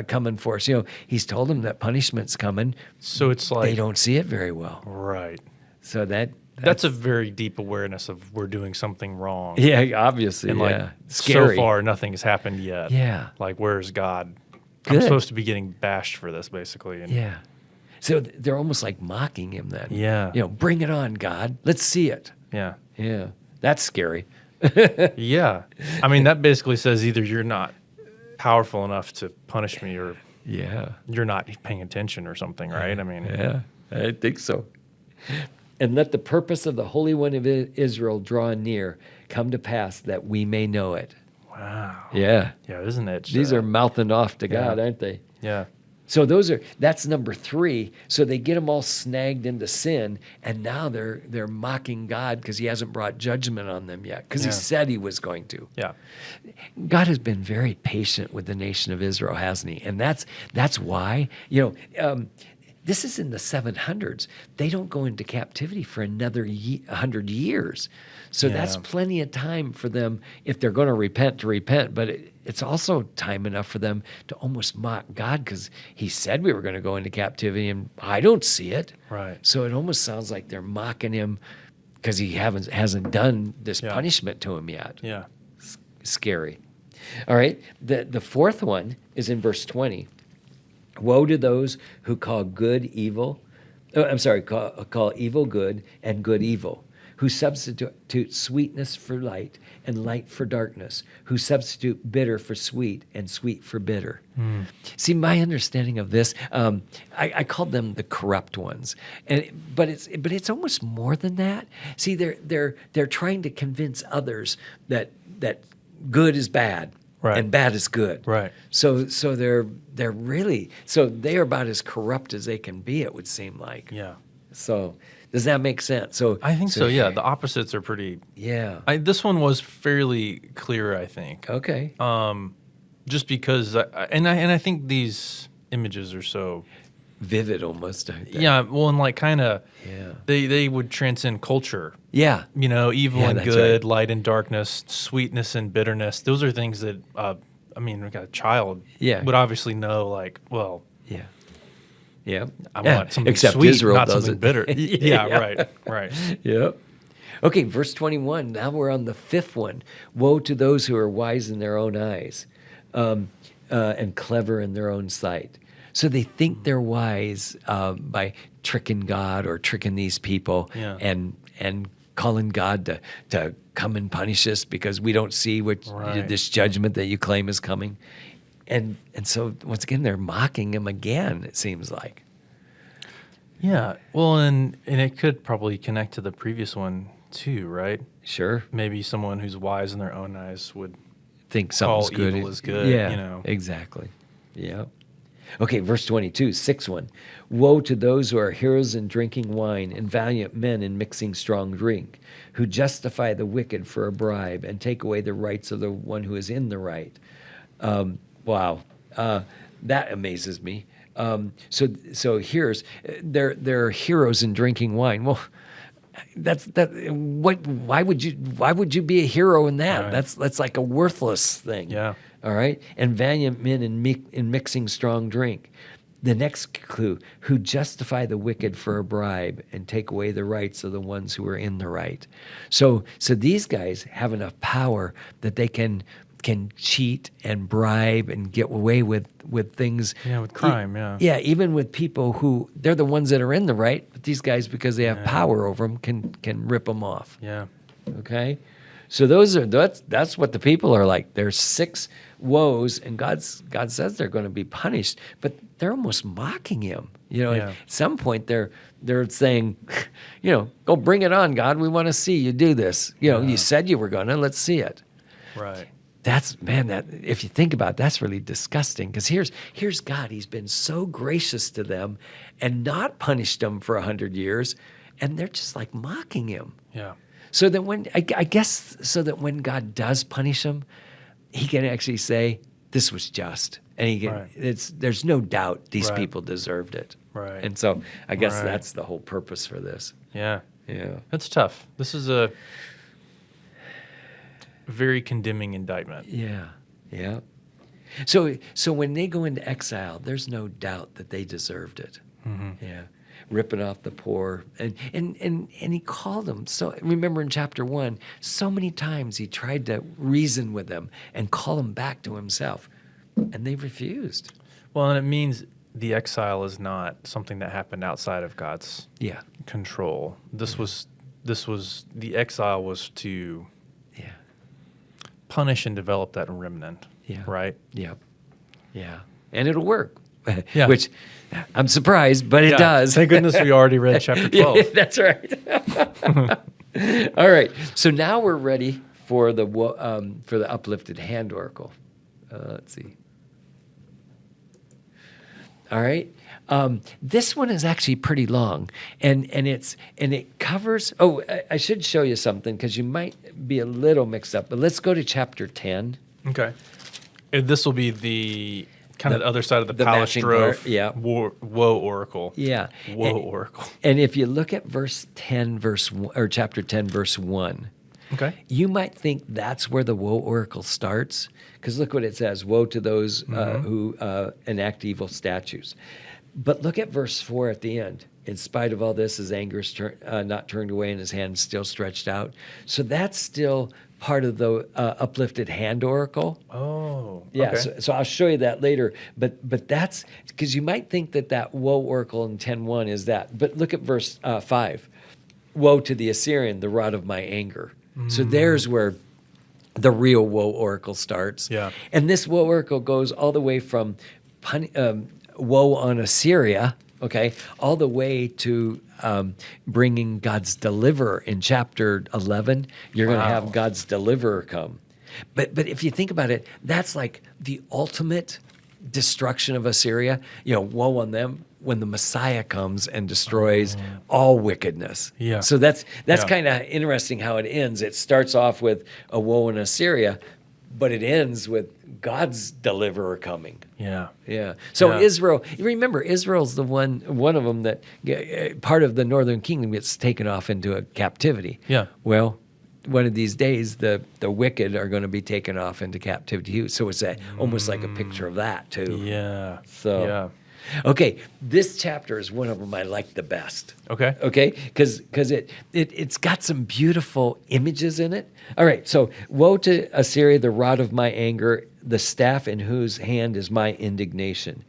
Speaker 2: coming for us. He's told them that punishment's coming.
Speaker 1: So it's like
Speaker 2: they don't see it very well.
Speaker 1: Right.
Speaker 2: So
Speaker 1: that's a very deep awareness of we're doing something wrong.
Speaker 2: Yeah, obviously.
Speaker 1: And
Speaker 2: scary.
Speaker 1: So far, nothing has happened yet.
Speaker 2: Yeah.
Speaker 1: Like, where's God?
Speaker 2: Good.
Speaker 1: I'm supposed to be getting bashed for this, basically. And
Speaker 2: Yeah. So they're almost like mocking him then.
Speaker 1: Yeah.
Speaker 2: Bring it on, God. Let's see it.
Speaker 1: Yeah.
Speaker 2: Yeah. That's scary.
Speaker 1: Yeah. I mean, that basically says either you're not powerful enough to punish me or you're not paying attention or something, right? I mean,
Speaker 2: yeah, I think so. And let the purpose of the Holy One of Israel draw near, come to pass that we may know it.
Speaker 1: Wow.
Speaker 2: Yeah.
Speaker 1: Yeah, isn't it?
Speaker 2: These are mouthing off to God, aren't they?
Speaker 1: Yeah.
Speaker 2: So that's number 3. So they get them all snagged into sin, and now they're mocking God because he hasn't brought judgment on them yet, because he said he was going to.
Speaker 1: Yeah.
Speaker 2: God has been very patient with the nation of Israel, hasn't he? And that's why, this is in the 700s. They don't go into captivity for another 100 years. So that's plenty of time for them, if they're going to repent. But it's also time enough for them to almost mock God, because he said we were going to go into captivity, and I don't see it.
Speaker 1: Right.
Speaker 2: So it almost sounds like they're mocking him because he hasn't done this punishment to him yet.
Speaker 1: Yeah.
Speaker 2: Scary. All right. The fourth one is in verse 20. Woe to those who call good evil. Call evil good and good evil, who substitute sweetness for light and light for darkness, who substitute bitter for sweet and sweet for bitter. See, my understanding of this, I called them the corrupt ones, but it's almost more than that. See, they're trying to convince others that good is bad.
Speaker 1: Right.
Speaker 2: And bad is good.
Speaker 1: Right.
Speaker 2: So they're really, so they are about as corrupt as they can be, it would seem like.
Speaker 1: Yeah.
Speaker 2: So does that make sense? So
Speaker 1: I think so, yeah. The opposites are pretty...
Speaker 2: Yeah.
Speaker 1: This one was fairly clear, I think.
Speaker 2: Okay.
Speaker 1: Just because... I think these images are so...
Speaker 2: Vivid almost, aren't they?
Speaker 1: Yeah, well, and like kind of...
Speaker 2: Yeah.
Speaker 1: They would transcend culture.
Speaker 2: Yeah.
Speaker 1: Evil and
Speaker 2: that's
Speaker 1: good,
Speaker 2: right.
Speaker 1: light and darkness, sweetness and bitterness. Those are things that, we got a child would obviously know, like, well...
Speaker 2: Yeah. Yeah.
Speaker 1: I want something
Speaker 2: Except
Speaker 1: sweet,
Speaker 2: Israel
Speaker 1: not
Speaker 2: does
Speaker 1: something
Speaker 2: it.
Speaker 1: bitter. Yeah, right.
Speaker 2: Yep. Okay, verse 21. Now we're on the fifth one. Woe to those who are wise in their own eyes and clever in their own sight. So they think they're wise by tricking God or tricking these people and calling God to come and punish us because we don't see this judgment that you claim is coming. And so, once again, they're mocking him again, it seems like.
Speaker 1: Yeah. Well, and it could probably connect to the previous one, too, right?
Speaker 2: Sure.
Speaker 1: Maybe someone who's wise in their own eyes would
Speaker 2: think something's
Speaker 1: call
Speaker 2: good.
Speaker 1: evil is good,
Speaker 2: Yeah, exactly. Yeah. Okay, verse 22, sixth one. Woe to those who are heroes in drinking wine and valiant men in mixing strong drink, who justify the wicked for a bribe and take away the rights of the one who is in the right. Wow, that amazes me. So here's they're heroes in drinking wine. Well, why would you be a hero in that?
Speaker 1: Right.
Speaker 2: That's like a worthless thing.
Speaker 1: Yeah.
Speaker 2: All right. And valiant men in mixing strong drink. The next clue: who justify the wicked for a bribe and take away the rights of the ones who are in the right. So these guys have enough power that they can can cheat and bribe and get away with things.
Speaker 1: Yeah, with crime, yeah.
Speaker 2: Yeah, even with people who, they're the ones that are in the right, but these guys, because they have power over them, can rip them off.
Speaker 1: Yeah.
Speaker 2: Okay? So that's what the people are like. There's 6 woes, and God says they're going to be punished, but they're almost mocking him. At some point they're saying, go bring it on, God. We want to see you do this. You said you were going to. Let's see it.
Speaker 1: Right.
Speaker 2: That if you think about it, that's really disgusting, because here's God. He's been so gracious to them and not punished them for 100 years, and they're just like mocking him.
Speaker 1: Yeah.
Speaker 2: So that when God does punish them, he can actually say, this was just. And there's no doubt these people deserved it.
Speaker 1: Right.
Speaker 2: And so I guess that's the whole purpose for this.
Speaker 1: Yeah.
Speaker 2: Yeah.
Speaker 1: That's tough. This is a very condemning indictment.
Speaker 2: Yeah. Yeah. So when they go into exile, there's no doubt that they deserved it. Mm-hmm. Yeah. Ripping off the poor. And he called them. So remember in chapter 1, so many times he tried to reason with them and call them back to himself. And they refused.
Speaker 1: Well, and it means the exile is not something that happened outside of God's control. This was the exile was to punish and develop that remnant. Yeah. Right?
Speaker 2: Yeah. Yeah. And it'll work.
Speaker 1: Yeah.
Speaker 2: Which I'm surprised, but it does.
Speaker 1: Thank goodness we already read chapter 12.
Speaker 2: Yeah, that's right. All right. So now we're ready for the uplifted hand oracle. Let's see. All right. This one is actually pretty long, and it covers. Oh, I should show you something, because you might be a little mixed up. But let's go to chapter 10.
Speaker 1: Okay. And this will be the kind of the other side of the palistrophe. Woe Oracle.
Speaker 2: Yeah.
Speaker 1: Woe Oracle.
Speaker 2: And if you look at verse 10, chapter 10, verse 1.
Speaker 1: Okay.
Speaker 2: You might think that's where the Woe Oracle starts, because look what it says: "Woe to those who enact evil statutes." But look at verse 4 at the end. In spite of all this, his anger is not turned away, and his hand still stretched out. So that's still part of the uplifted hand oracle.
Speaker 1: Oh,
Speaker 2: yeah.
Speaker 1: Okay.
Speaker 2: So I'll show you that later. But that's because you might think that Woe Oracle in 10:1 is that. But look at verse 5. Woe to the Assyrian, the rod of my anger. So there's where the real Woe Oracle starts.
Speaker 1: Yeah.
Speaker 2: And this Woe Oracle goes all the way from woe on Assyria, okay, all the way to bringing God's deliverer in chapter 11. You're going to have God's deliverer come. But if you think about it, that's like the ultimate destruction of Assyria. Woe on them when the Messiah comes and destroys all wickedness.
Speaker 1: Yeah.
Speaker 2: So that's kind of interesting how it ends. It starts off with a woe in Assyria, but it ends with God's deliverer coming.
Speaker 1: Yeah.
Speaker 2: Yeah. So Israel, you remember, Israel's the one of them that part of the northern kingdom gets taken off into a captivity.
Speaker 1: Yeah.
Speaker 2: Well, one of these days, the wicked are going to be taken off into captivity. So it's almost like a picture of that too.
Speaker 1: Yeah.
Speaker 2: So.
Speaker 1: Yeah.
Speaker 2: Okay, this chapter is one of them I like the best.
Speaker 1: Okay.
Speaker 2: Okay, because it's got some beautiful images in it. All right, so woe to Assyria, the rod of my anger, the staff in whose hand is my indignation.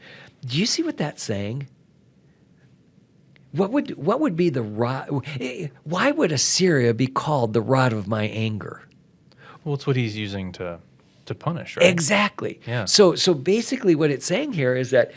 Speaker 2: Do you see what that's saying? What would be the rod? Why would Assyria be called the rod of my anger?
Speaker 1: Well, it's what he's using to punish, right?
Speaker 2: Exactly.
Speaker 1: Yeah.
Speaker 2: So basically what it's saying here is that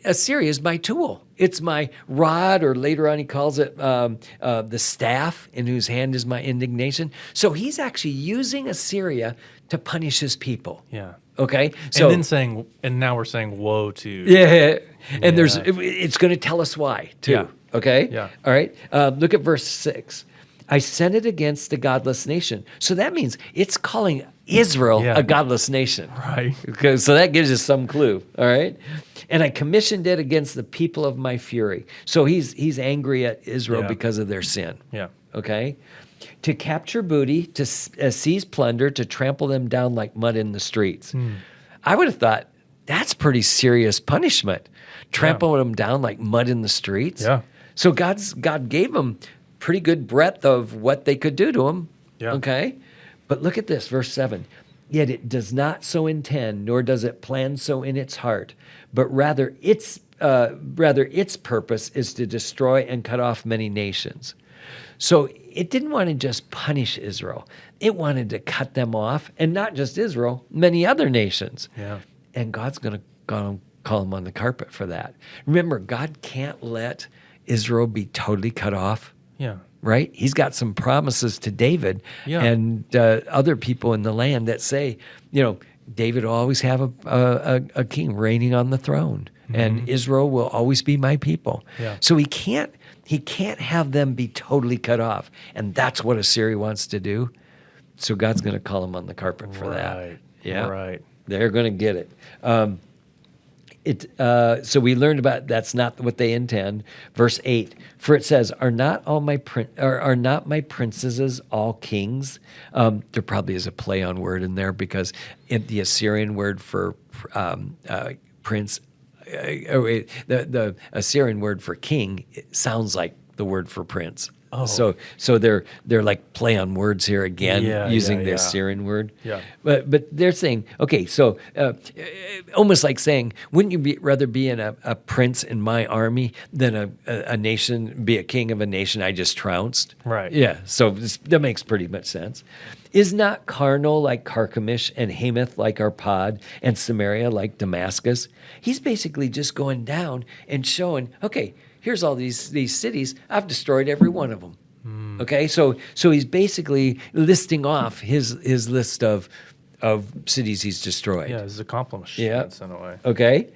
Speaker 2: Assyria is my tool. It's my rod, or later on he calls it the staff in whose hand is my indignation. So he's actually using Assyria to punish his people.
Speaker 1: Yeah.
Speaker 2: Okay. So
Speaker 1: and now we're saying woe to.
Speaker 2: Yeah. And it's going to tell us why too.
Speaker 1: Yeah.
Speaker 2: Okay.
Speaker 1: Yeah.
Speaker 2: All right. Look at verse 6. I sent it against the godless nation. So that means it's calling Israel a godless nation.
Speaker 1: Right.
Speaker 2: So that gives us some clue. All right. And I commissioned it against the people of my fury. So he's angry at Israel because of their sin.
Speaker 1: Yeah.
Speaker 2: Okay. To capture booty, to seize plunder, to trample them down like mud in the streets. I would have thought that's pretty serious punishment. Trampling them down like mud in the streets.
Speaker 1: Yeah.
Speaker 2: So God gave them pretty good breadth of what they could do to him.
Speaker 1: Yeah.
Speaker 2: Okay. But look at this, verse 7. Yet it does not so intend, nor does it plan so in its heart, but rather its purpose is to destroy and cut off many nations. So it didn't want to just punish Israel. It wanted to cut them off, and not just Israel, many other nations.
Speaker 1: Yeah.
Speaker 2: And God's going to call him on the carpet for that. Remember, God can't let Israel be totally cut off.
Speaker 1: Yeah.
Speaker 2: Right? He's got some promises to David and other people in the land that say, David will always have a king reigning on the throne, and Israel will always be my people.
Speaker 1: Yeah.
Speaker 2: So he can't have them be totally cut off, and that's what Assyria wants to do. So God's going to call him on the carpet for that. Yeah,
Speaker 1: Right.
Speaker 2: They're going to get it. So we learned about that's not what they intend. Verse 8, for it says, "Are not my princesses all kings?" There probably is a play on word in there because the Assyrian word for prince, the Assyrian word for king, it sounds like the word for prince.
Speaker 1: Oh.
Speaker 2: So they're like play on words here again, using the Assyrian word.
Speaker 1: Yeah.
Speaker 2: But they're saying, okay, so almost like saying, wouldn't you rather be in a prince in my army than a nation, be a king of a nation I just trounced?
Speaker 1: Right.
Speaker 2: Yeah, so that makes pretty much sense. Is not Carmel like Carchemish, and Hamath like Arpad, and Samaria like Damascus? He's basically just going down and showing, okay, here's all these cities. I've destroyed every one of them. Okay, so he's basically listing off his list of cities he's destroyed.
Speaker 1: Yeah, his accomplishments in a way.
Speaker 2: Okay.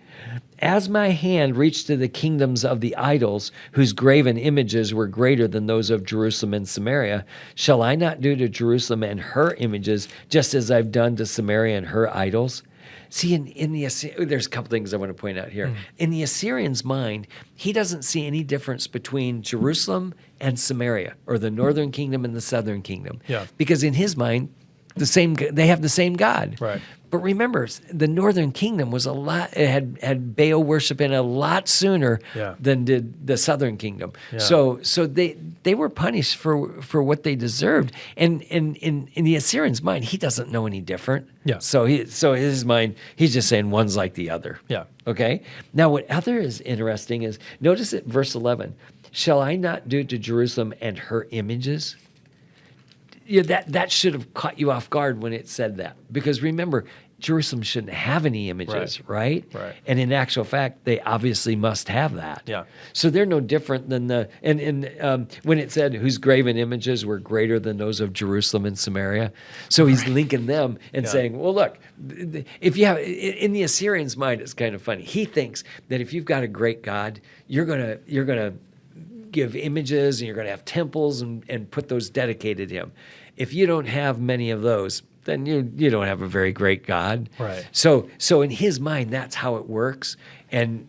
Speaker 2: As my hand reached to the kingdoms of the idols, whose graven images were greater than those of Jerusalem and Samaria, shall I not do to Jerusalem and her images just as I've done to Samaria and her idols? See, there's a couple things I want to point out here. In the Assyrian's mind, he doesn't see any difference between Jerusalem and Samaria, or the northern kingdom and the southern kingdom.
Speaker 1: Yeah.
Speaker 2: Because in his mind, they have the same God.
Speaker 1: Right.
Speaker 2: But remember, the northern kingdom was it had Baal worship in a lot sooner than did the southern kingdom.
Speaker 1: Yeah.
Speaker 2: So they were punished for what they deserved. And in the Assyrian's mind, he doesn't know any different.
Speaker 1: Yeah.
Speaker 2: So in his mind, he's just saying one's like the other.
Speaker 1: Yeah.
Speaker 2: Okay. Now, what other is interesting is, notice at verse 11, shall I not do to Jerusalem and her images? Yeah, that should have caught you off guard when it said that. Because remember, Jerusalem shouldn't have any images, right?
Speaker 1: Right.
Speaker 2: And in actual fact, they obviously must have that.
Speaker 1: Yeah.
Speaker 2: So they're no different than when it said whose graven images were greater than those of Jerusalem and Samaria. So he's linking them and saying, well, look, if you have, in the Assyrian's mind, it's kind of funny. He thinks that if you've got a great God, you're gonna give images and you're going to have temples and put those dedicated to him. If you don't have many of those, then you don't have a very great God.
Speaker 1: Right.
Speaker 2: So in his mind, that's how it works, and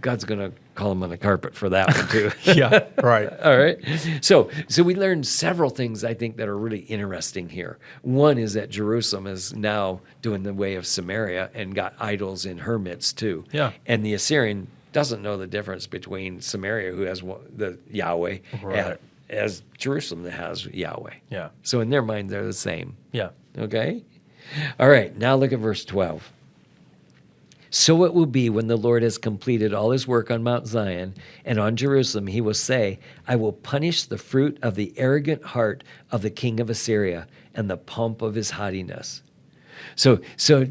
Speaker 2: God's going to call him on the carpet for that one too.
Speaker 1: Yeah. Right.
Speaker 2: All right. So we learned several things I think that are really interesting here. One is that Jerusalem is now doing the way of Samaria and got idols in her midst too.
Speaker 1: Yeah.
Speaker 2: And the Assyrian doesn't know the difference between Samaria, who has the Yahweh, as Jerusalem that has Yahweh.
Speaker 1: Yeah.
Speaker 2: So in their mind, they're the same.
Speaker 1: Yeah.
Speaker 2: Okay? All right, now look at verse 12. So it will be when the Lord has completed all his work on Mount Zion and on Jerusalem, he will say, I will punish the fruit of the arrogant heart of the king of Assyria and the pomp of his haughtiness. So a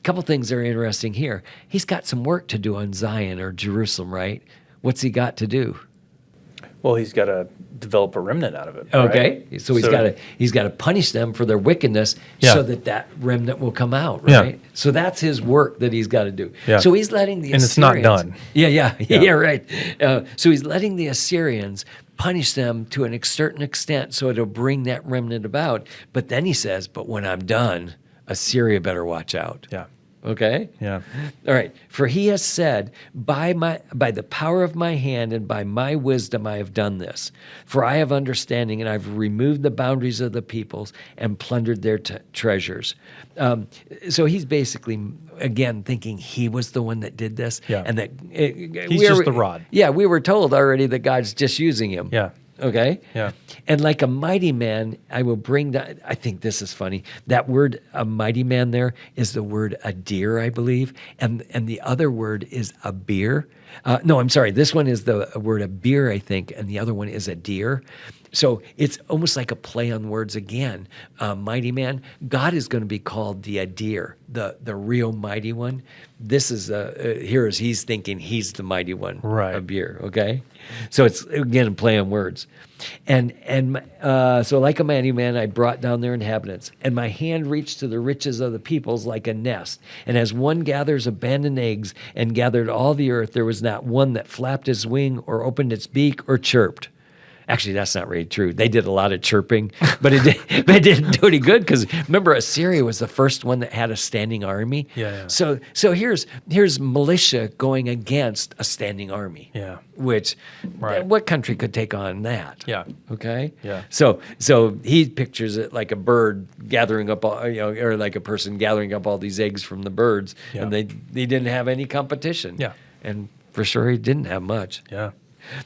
Speaker 2: couple things that are interesting here. He's got some work to do on Zion or Jerusalem, right? What's he got to do?
Speaker 1: Well, he's got to develop a remnant out of it.
Speaker 2: Okay,
Speaker 1: right?
Speaker 2: so he's got to punish them for their wickedness, so that remnant will come out, right?
Speaker 1: Yeah.
Speaker 2: So that's his work that he's got to do.
Speaker 1: Yeah.
Speaker 2: So he's letting the
Speaker 1: and
Speaker 2: Assyrians,
Speaker 1: it's not done.
Speaker 2: Yeah, right. So he's letting the Assyrians punish them to a certain extent, so it'll bring that remnant about. But then he says, "But when I'm done, Assyria better watch out."
Speaker 1: Yeah.
Speaker 2: Okay?
Speaker 1: Yeah.
Speaker 2: All right. For he has said, by the power of my hand and by my wisdom I have done this. For I have understanding, and I've removed the boundaries of the peoples and plundered their treasures. So he's basically, again, thinking he was the one that did this.
Speaker 1: Yeah.
Speaker 2: And that
Speaker 1: he's just the rod.
Speaker 2: Yeah, we were told already that God's just using him.
Speaker 1: Yeah.
Speaker 2: Okay?
Speaker 1: Yeah.
Speaker 2: And like a mighty man, I will bring that. I think this is funny. That word, a mighty man, there is the word a deer, I believe. And the other word is a beer. No, I'm sorry. This one is the word a beer, I think. And the other one is a deer. So it's almost like a play on words again. Mighty man. God is going to be called the deer, the real mighty one. This is here as he's thinking he's the mighty one.
Speaker 1: Right.
Speaker 2: A beer. Okay. So it's again a play on words. And so like a mighty man, I brought down their inhabitants, and my hand reached to the riches of the peoples like a nest. And as one gathers abandoned eggs and gathered all the earth, there was not one that flapped his wing or opened its beak or chirped. Actually, that's not really true. They did a lot of chirping, but it didn't do any good because remember, Assyria was the first one that had a standing army.
Speaker 1: Yeah.
Speaker 2: So here's militia going against a standing army.
Speaker 1: Yeah.
Speaker 2: Which,
Speaker 1: Right.
Speaker 2: what country could take on that?
Speaker 1: Yeah.
Speaker 2: Okay.
Speaker 1: Yeah.
Speaker 2: So he pictures it like a bird gathering up, all, or like a person gathering up all these eggs from the birds,
Speaker 1: Yeah.
Speaker 2: and they didn't have any competition.
Speaker 1: Yeah.
Speaker 2: And for sure, he didn't have much.
Speaker 1: Yeah.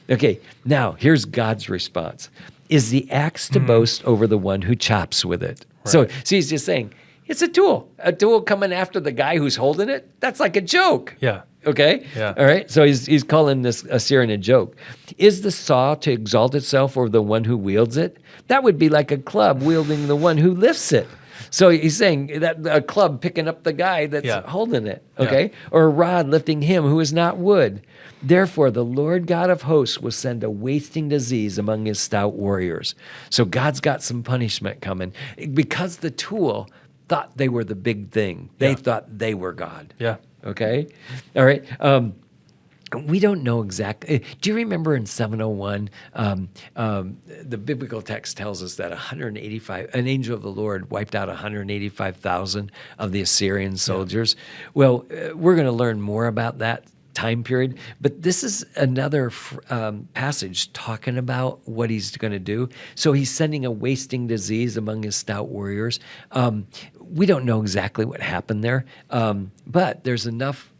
Speaker 2: Okay, now here's God's response. Is the axe to boast over the one who chops with it?
Speaker 1: Right.
Speaker 2: So he's just saying, it's a tool. A tool coming after the guy who's holding it? That's like a joke.
Speaker 1: Yeah.
Speaker 2: Okay?
Speaker 1: Yeah.
Speaker 2: All right? So he's calling this Assyrian a joke. Is the saw to exalt itself over the one who wields it? That would be like a club wielding the one who lifts it. So he's saying that a club picking up the guy that's holding it, okay? Or a rod lifting him who is not wood. Therefore, the Lord God of hosts will send a wasting disease among his stout warriors. So God's got some punishment coming because the tool thought they were the big thing. They thought they were God.
Speaker 1: Yeah.
Speaker 2: Okay? All right. We don't know exactly. Do you remember in 701, the biblical text tells us that an angel of the Lord wiped out 185,000 of the Assyrian soldiers? Yeah. Well, we're going to learn more about that time period, but this is another passage talking about what he's going to do. So he's sending a wasting disease among his stout warriors. We don't know exactly what happened there, but there's enough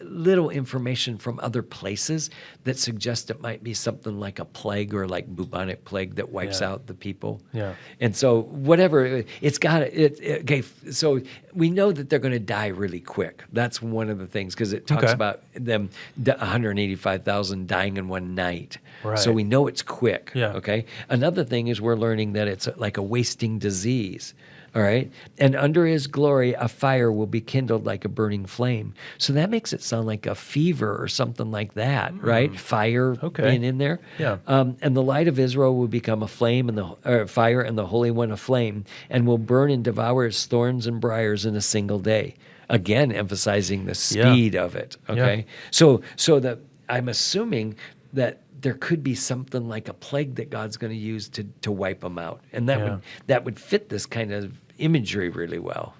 Speaker 2: little information from other places that suggest it might be something like a plague or like bubonic plague that wipes out the people. Yeah. And so whatever, it's got it. Okay, so we know that they're going to die really quick. That's one of the things because it talks about them 185,000 dying in one night. Right. So we know it's quick. Yeah. Okay. Another thing is we're learning that it's like a wasting disease. All right. And under his glory, a fire will be kindled like a burning flame. So that makes it sound like a fever or something like that, right? Fire being in there. Yeah. And the light of Israel will become a flame and the fire, and the Holy One a flame, and will burn and devour his thorns and briars in a single day. Again, emphasizing the speed of it. Okay. Yeah. So that I'm assuming that there could be something like a plague that God's going to use to wipe them out, and that would fit this kind of imagery really well.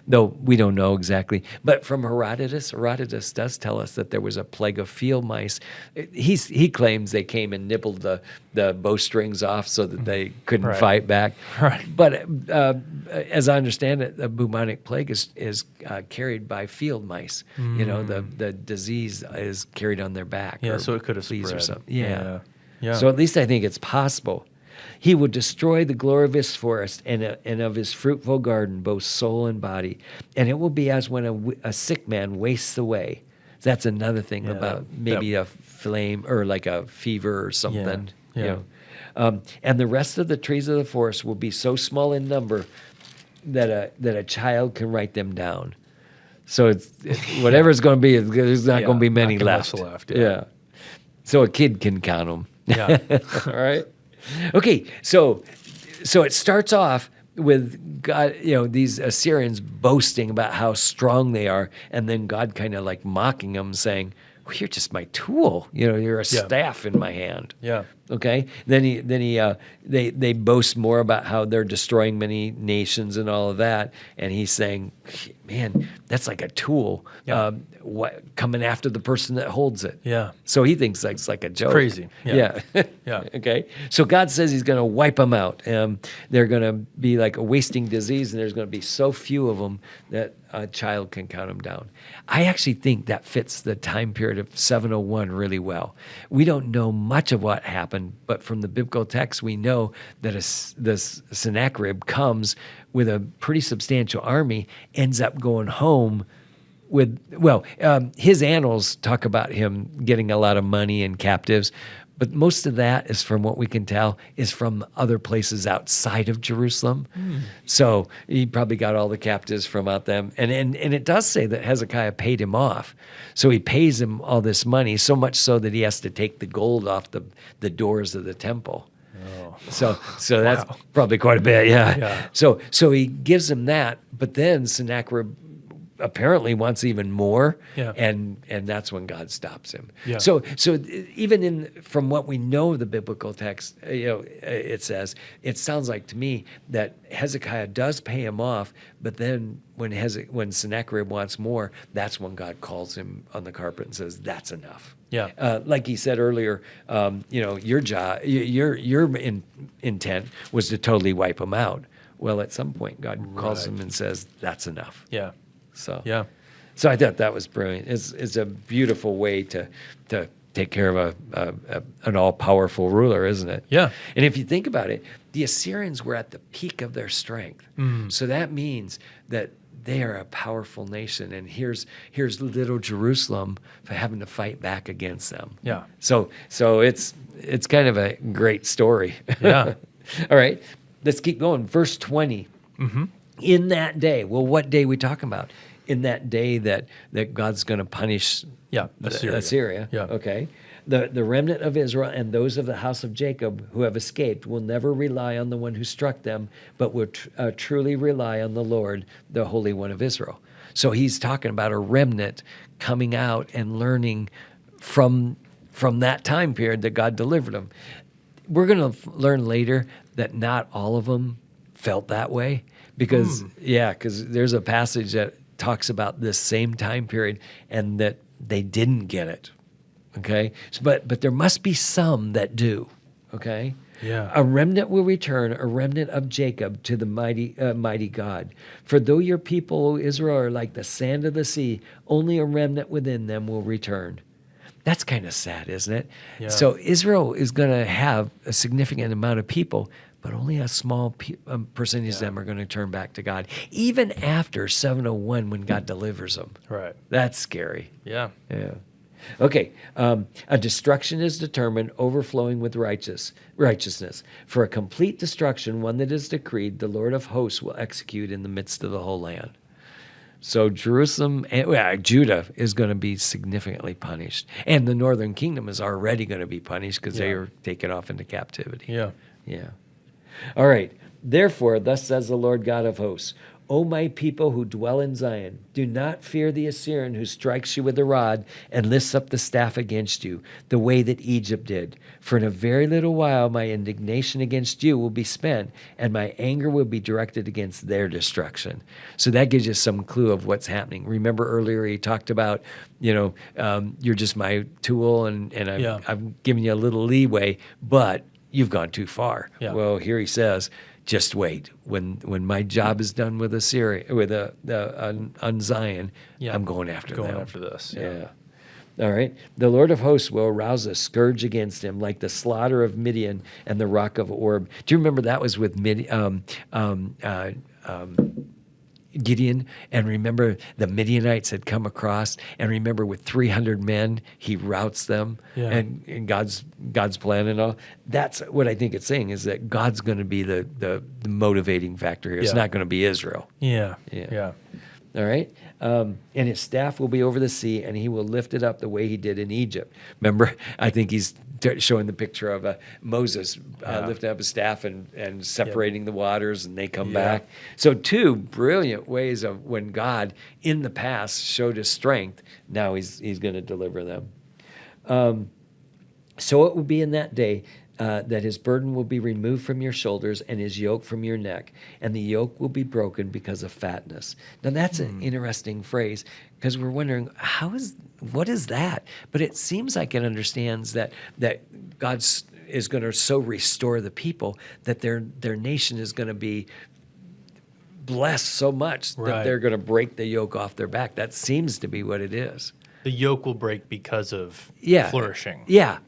Speaker 2: Though we don't know exactly. But from Herodotus does tell us that there was a plague of field mice. He claims they came and nibbled the bowstrings off so that they couldn't fight back. Right. But as I understand it, the bubonic plague is carried by field mice. You know, the disease is carried on their back.
Speaker 1: Yeah, so it could have spread.
Speaker 2: Or something. Yeah. So at least I think it's possible. He would destroy the glory of his forest and of his fruitful garden, both soul and body. And it will be as when a sick man wastes away. That's another thing about maybe a flame or like a fever or something. Yeah. You know. And the rest of the trees of the forest will be so small in number that a child can write them down. So whatever it's going to be, there's not going to be many left. Yeah. So a kid can count them. Yeah. All right. Okay, so it starts off with God, these Assyrians boasting about how strong they are, and then God kind of like mocking them, saying, well, "You're just my tool. You're a staff in my hand." Yeah. Okay. Then they boast more about how they're destroying many nations and all of that, and he's saying, man, that's like a tool coming after the person that holds it.
Speaker 1: Yeah.
Speaker 2: So he thinks that's like a joke.
Speaker 1: Crazy. Yeah.
Speaker 2: Yeah. Okay. So God says he's going to wipe them out. They're going to be like a wasting disease, and there's going to be so few of them that a child can count them down. I actually think that fits the time period of 701 really well. We don't know much of what happened, but from the biblical text, we know that this Sennacherib comes with a pretty substantial army, ends up going home with, his annals talk about him getting a lot of money and captives, but most of that is, from what we can tell, is from other places outside of Jerusalem. So he probably got all the captives from out them. And it does say that Hezekiah paid him off. So he pays him all this money, so much so that he has to take the gold off the doors of the temple.
Speaker 1: Oh.
Speaker 2: So that's probably quite a bit, yeah. So he gives him that, but then Sennacherib apparently wants even more, and that's when God stops him.
Speaker 1: Yeah.
Speaker 2: So even from what we know of the biblical text, it sounds like to me that Hezekiah does pay him off, but then when Sennacherib wants more, that's when God calls him on the carpet and says, "That's enough."
Speaker 1: Yeah.
Speaker 2: Like he said earlier, your job, your intent was to totally wipe him out. Well, at some point, God calls him and says, "That's enough."
Speaker 1: Yeah.
Speaker 2: So
Speaker 1: So
Speaker 2: I thought that was brilliant. It's a beautiful way to take care of an all-powerful ruler, isn't it?
Speaker 1: Yeah.
Speaker 2: And if you think about it, the Assyrians were at the peak of their strength. So that means that they are a powerful nation, and here's little Jerusalem for having to fight back against them.
Speaker 1: Yeah.
Speaker 2: So it's kind of a great story.
Speaker 1: Yeah.
Speaker 2: All right, let's keep going. Verse 20. In that day, well, what day are we talking about? In that day that God's going to punish Assyria.
Speaker 1: Yeah.
Speaker 2: Okay. The remnant of Israel and those of the house of Jacob who have escaped will never rely on the one who struck them, but will truly rely on the Lord, the Holy One of Israel. So he's talking about a remnant coming out and learning from that time period that God delivered them. We're going to learn later that not all of them felt that way. Because there's a passage that talks about this same time period and that they didn't get it, okay? But there must be some that do, okay?
Speaker 1: Yeah.
Speaker 2: A remnant will return, a remnant of Jacob, to the mighty God. For though your people, O Israel, are like the sand of the sea, only a remnant within them will return. That's kind of sad, isn't it?
Speaker 1: Yeah.
Speaker 2: So Israel is going to have a significant amount of people, but only a small percentage of them are going to turn back to God, even after 701 when God delivers them.
Speaker 1: Right.
Speaker 2: That's scary.
Speaker 1: Yeah.
Speaker 2: Yeah. Okay. A destruction is determined, overflowing with righteousness. For a complete destruction, one that is decreed, the Lord of hosts will execute in the midst of the whole land. So Jerusalem, Judah is going to be significantly punished. And the northern kingdom is already going to be punished because they are taken off into captivity.
Speaker 1: Yeah.
Speaker 2: Yeah. All right. Therefore, thus says the Lord God of hosts, O my people who dwell in Zion, do not fear the Assyrian who strikes you with the rod and lifts up the staff against you, the way that Egypt did. For in a very little while my indignation against you will be spent, and my anger will be directed against their destruction. So that gives you some clue of what's happening. Remember earlier he talked about, you're just my tool, and I've given you a little leeway, but you've gone too far.
Speaker 1: Yeah.
Speaker 2: Well, here he says, just wait. When my job is done with Assyria, on Zion, I'm going after them.
Speaker 1: Going after this.
Speaker 2: Yeah. All right. The Lord of hosts will arouse a scourge against him, like the slaughter of Midian and the rock of Orb. Do you remember that was with Gideon? And remember the Midianites had come across, and remember with 300 men he routs them, and God's plan and all. That's what I think it's saying, is that God's going to be the motivating factor here. It's not going to be Israel.
Speaker 1: Yeah.
Speaker 2: All right. And his staff will be over the sea, and he will lift it up the way he did in Egypt. Remember, I think he's showing the picture of Moses lifting up his staff and separating the waters, and they come back. So two brilliant ways of when God in the past showed his strength. Now he's going to deliver them. So it will be in that day that his burden will be removed from your shoulders and his yoke from your neck, and the yoke will be broken because of fatness. Now that's an interesting phrase because we're wondering what is that? But it seems like it understands that God is going to so restore the people that their nation is going to be blessed so much that they're going to break the yoke off their back. That seems to be what it is.
Speaker 1: The yoke will break because of flourishing.
Speaker 2: Yeah.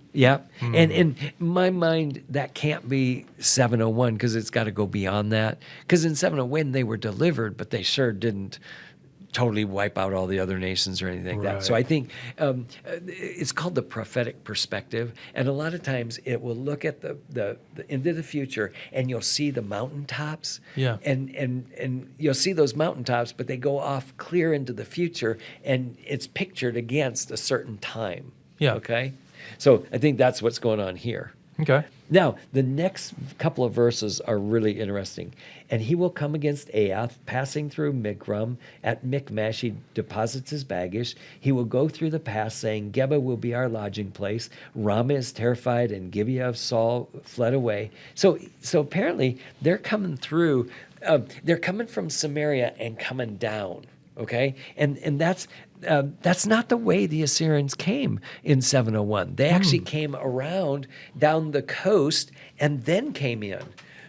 Speaker 2: And in my mind, that can't be 701 because it's got to go beyond that. Because in 701, they were delivered, but they sure didn't totally wipe out all the other nations or anything like that. So I think it's called the prophetic perspective. And a lot of times it will look at the into the future and you'll see the mountaintops.
Speaker 1: Yeah.
Speaker 2: And you'll see those mountaintops, but they go off clear into the future and it's pictured against a certain time.
Speaker 1: Yeah.
Speaker 2: Okay? So I think that's what's going on here.
Speaker 1: Okay.
Speaker 2: Now, the next couple of verses are really interesting. And he will come against Aiath, passing through Migrum. At Michmash, he deposits his baggage. He will go through the pass, saying, Geba will be our lodging place. Ramah is terrified, and Gibeah of Saul fled away. So apparently, they're coming through. They're coming from Samaria and coming down. Okay, and that's not the way the Assyrians came in 701. They actually came around down the coast and then came in.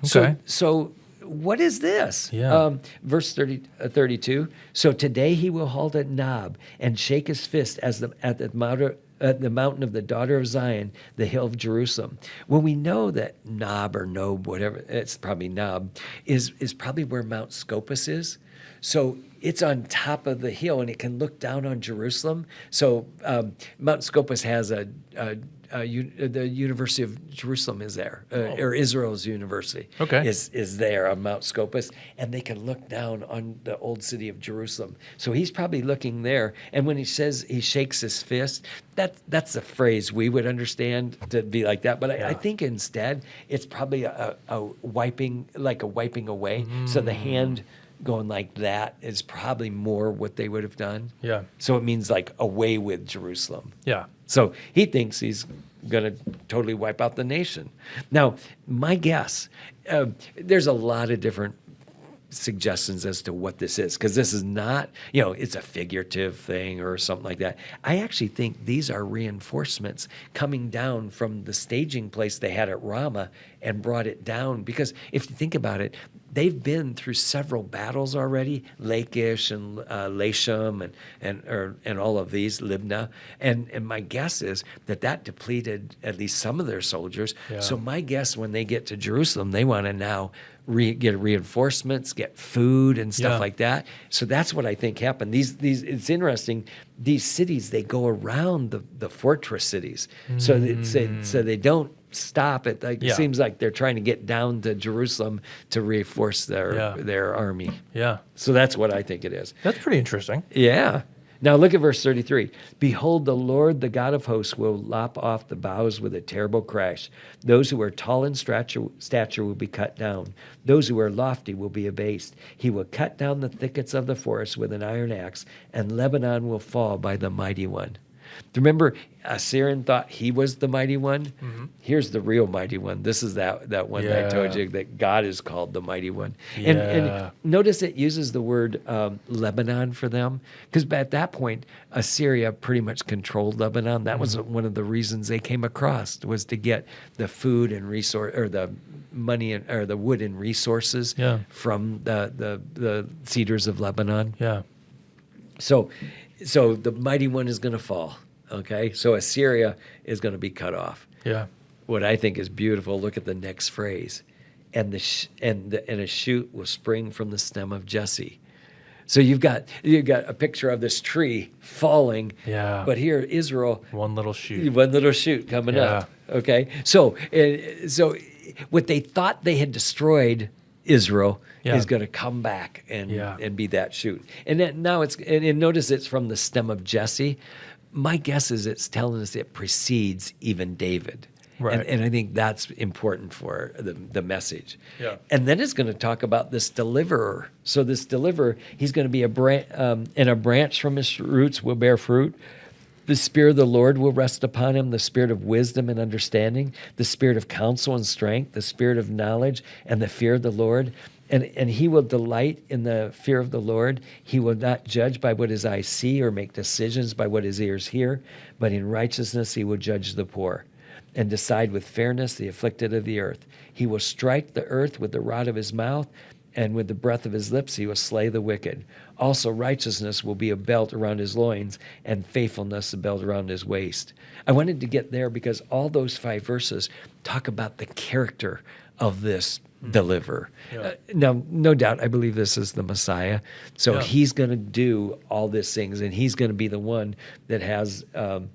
Speaker 1: Okay.
Speaker 2: So what is this?
Speaker 1: Yeah.
Speaker 2: Verse 32. So today he will halt at Nob and shake his fist at the mountain of the daughter of Zion, the hill of Jerusalem. When we know that Nob or Nob, whatever, it's probably Nob, is probably where Mount Scopus is. So it's on top of the hill, and it can look down on Jerusalem. So Mount Scopus has the University of Jerusalem is there, or Israel's university is there on Mount Scopus, and they can look down on the old city of Jerusalem. So he's probably looking there. And when he says he shakes his fist, that's a phrase we would understand to be like that. But I think instead it's probably a wiping away. So the hand going like that is probably more what they would have done. Yeah. So it means like away with Jerusalem. Yeah. So he thinks he's going to totally wipe out the nation. Now, my guess, there's a lot of different suggestions as to what this is, because this is not, it's a figurative thing or something like that. I actually think these are reinforcements coming down from the staging place they had at Ramah and brought it down. Because if you think about it, they've been through several battles already, Lachish and Lasham and all of these, Libnah. And my guess is that depleted at least some of their soldiers. Yeah. So my guess, when they get to Jerusalem, they want to now get reinforcements, get food and stuff like that. So that's what I think happened. These it's interesting. These cities, they go around the fortress cities. So they don't stop it. It seems like they're trying to get down to Jerusalem to reinforce their army. Yeah. So that's what I think it is.
Speaker 1: That's pretty interesting.
Speaker 2: Yeah. Now look at verse 33. Behold, the Lord, the God of hosts, will lop off the boughs with a terrible crash. Those who are tall in stature will be cut down. Those who are lofty will be abased. He will cut down the thickets of the forest with an iron axe, and Lebanon will fall by the mighty one. Remember, Assyrian thought he was the mighty one. Mm-hmm. Here's the real mighty one. This is that one that I told you that God is called the mighty one. Yeah. And notice it uses the word Lebanon for them, because at that point, Assyria pretty much controlled Lebanon. That was one of the reasons they came across, was to get the food and resource, or the money or the wood and resources from the cedars of Lebanon. Yeah. So the mighty one is going to fall. Okay, so Assyria is going to be cut off. Yeah. What I think is beautiful. Look at the next phrase, and a shoot will spring from the stem of Jesse. So you've got a picture of this tree falling. Yeah. But here Israel,
Speaker 1: one little shoot
Speaker 2: coming up. Okay, so what they thought they had destroyed Israel is going to come back and be that shoot. And then now and notice it's from the stem of Jesse. My guess is it's telling us it precedes even David. Right. And I think that's important for the message. Yeah. And then it's going to talk about this deliverer. So this deliverer, he's going to be and a branch from his roots will bear fruit. The Spirit of the Lord will rest upon him, the Spirit of wisdom and understanding, the Spirit of counsel and strength, the Spirit of knowledge and the fear of the Lord. And he will delight in the fear of the Lord. He will not judge by what his eyes see or make decisions by what his ears hear, but in righteousness he will judge the poor and decide with fairness the afflicted of the earth. He will strike the earth with the rod of his mouth, and with the breath of his lips he will slay the wicked. Also righteousness will be a belt around his loins, and faithfulness a belt around his waist. I wanted to get there because all those 5 verses talk about the character of this deliverer.
Speaker 1: Yeah.
Speaker 2: Now, no doubt, I believe this is the Messiah. So he's going to do all these things, and he's going to be the one that has the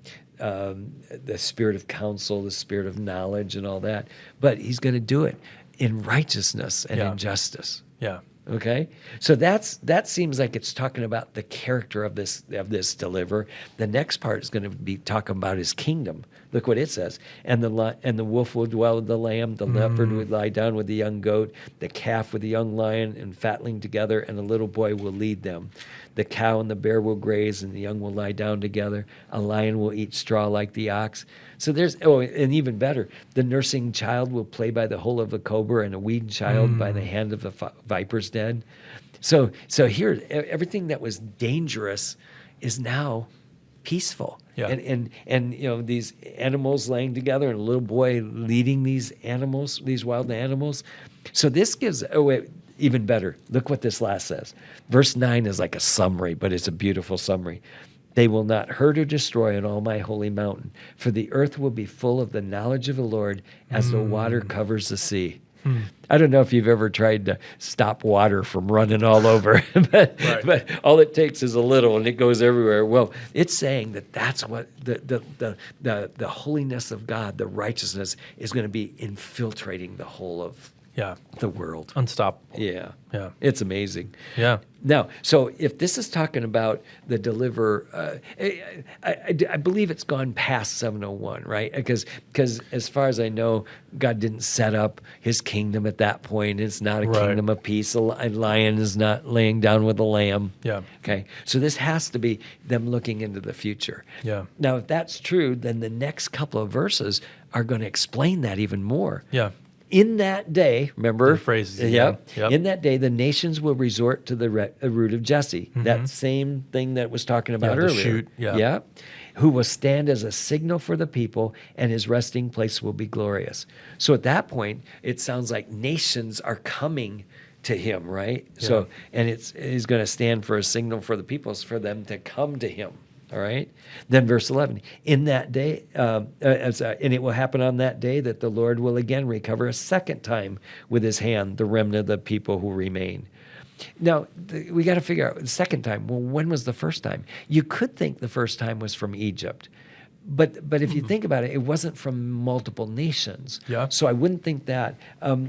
Speaker 2: spirit of counsel, the spirit of knowledge, and all that. But he's going to do it in righteousness and in justice.
Speaker 1: Yeah.
Speaker 2: Okay, so that seems like it's talking about the character of this deliverer. The next part is going to be talking about his kingdom. Look what it says: and the wolf will dwell with the lamb, the leopard would lie down with the young goat, the calf with the young lion, and fatling together, and a little boy will lead them. The cow and the bear will graze, and the young will lie down together. A lion will eat straw like the ox. So and even better, the nursing child will play by the hole of the cobra, and a weaned child by the hand of the viper's den. So here, everything that was dangerous is now peaceful.
Speaker 1: Yeah.
Speaker 2: And these animals laying together, and a little boy leading these animals, these wild animals. So this gives even better. Look what this last says. Verse 9 is like a summary, but it's a beautiful summary. They will not hurt or destroy on all my holy mountain, for the earth will be full of the knowledge of the Lord as the water covers the sea. I don't know if you've ever tried to stop water from running all over, but all it takes is a little and it goes everywhere. Well, it's saying that's what the holiness of God, the righteousness, is going to be infiltrating the whole of the world.
Speaker 1: Unstoppable.
Speaker 2: Yeah.
Speaker 1: Yeah.
Speaker 2: It's amazing.
Speaker 1: Yeah.
Speaker 2: Now, so if this is talking about the deliverer, I believe it's gone past 701, right? Because as far as I know, God didn't set up his kingdom at that point. It's not a kingdom of peace. A lion is not laying down with a lamb.
Speaker 1: Yeah.
Speaker 2: Okay. So this has to be them looking into the future.
Speaker 1: Yeah.
Speaker 2: Now, if that's true, then the next couple of verses are going to explain that even more.
Speaker 1: Yeah.
Speaker 2: In that day, remember?
Speaker 1: The phrases.
Speaker 2: Yep.
Speaker 1: Yep.
Speaker 2: In that day, the nations will resort to the root of Jesse. That same thing that was talking about
Speaker 1: the
Speaker 2: earlier.
Speaker 1: shoot. Yeah.
Speaker 2: Who will stand as a signal for the people, and his resting place will be glorious. So at that point, it sounds like nations are coming to him, right?
Speaker 1: Yeah.
Speaker 2: So, and he's going to stand for a signal for the peoples, for them to come to him. All right. Then verse 11, in that day, and it will happen on that day that the Lord will again recover a second time with his hand the remnant of the people who remain. Now, we got to figure out the second time. Well, when was the first time? You could think the first time was from Egypt. But if you think about it, it wasn't from multiple nations.
Speaker 1: Yeah.
Speaker 2: So I wouldn't think that.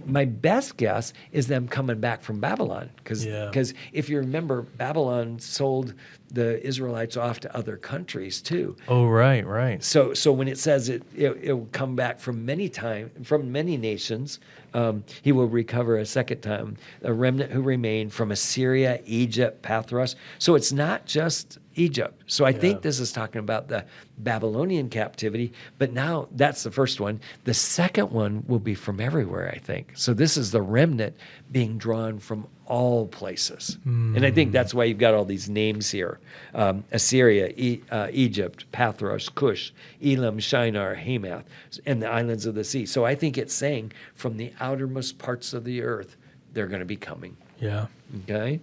Speaker 2: My best guess is them coming back from Babylon. Because if you remember, Babylon sold the Israelites off to other countries too.
Speaker 1: Oh, right.
Speaker 2: So when it says it will come back from many nations, he will recover a second time, a remnant who remain from Assyria, Egypt, Pathros. So it's not just Egypt. So I think this is talking about the Babylonian captivity, but now that's the first one. The second one will be from everywhere, I think. So this is the remnant being drawn from all places. And I think that's why you've got all these names here. Assyria, Egypt, Pathros, Cush, Elam, Shinar, Hamath, and the islands of the sea. So I think it's saying from the outermost parts of the earth, they're going to be coming.
Speaker 1: Yeah.
Speaker 2: Okay?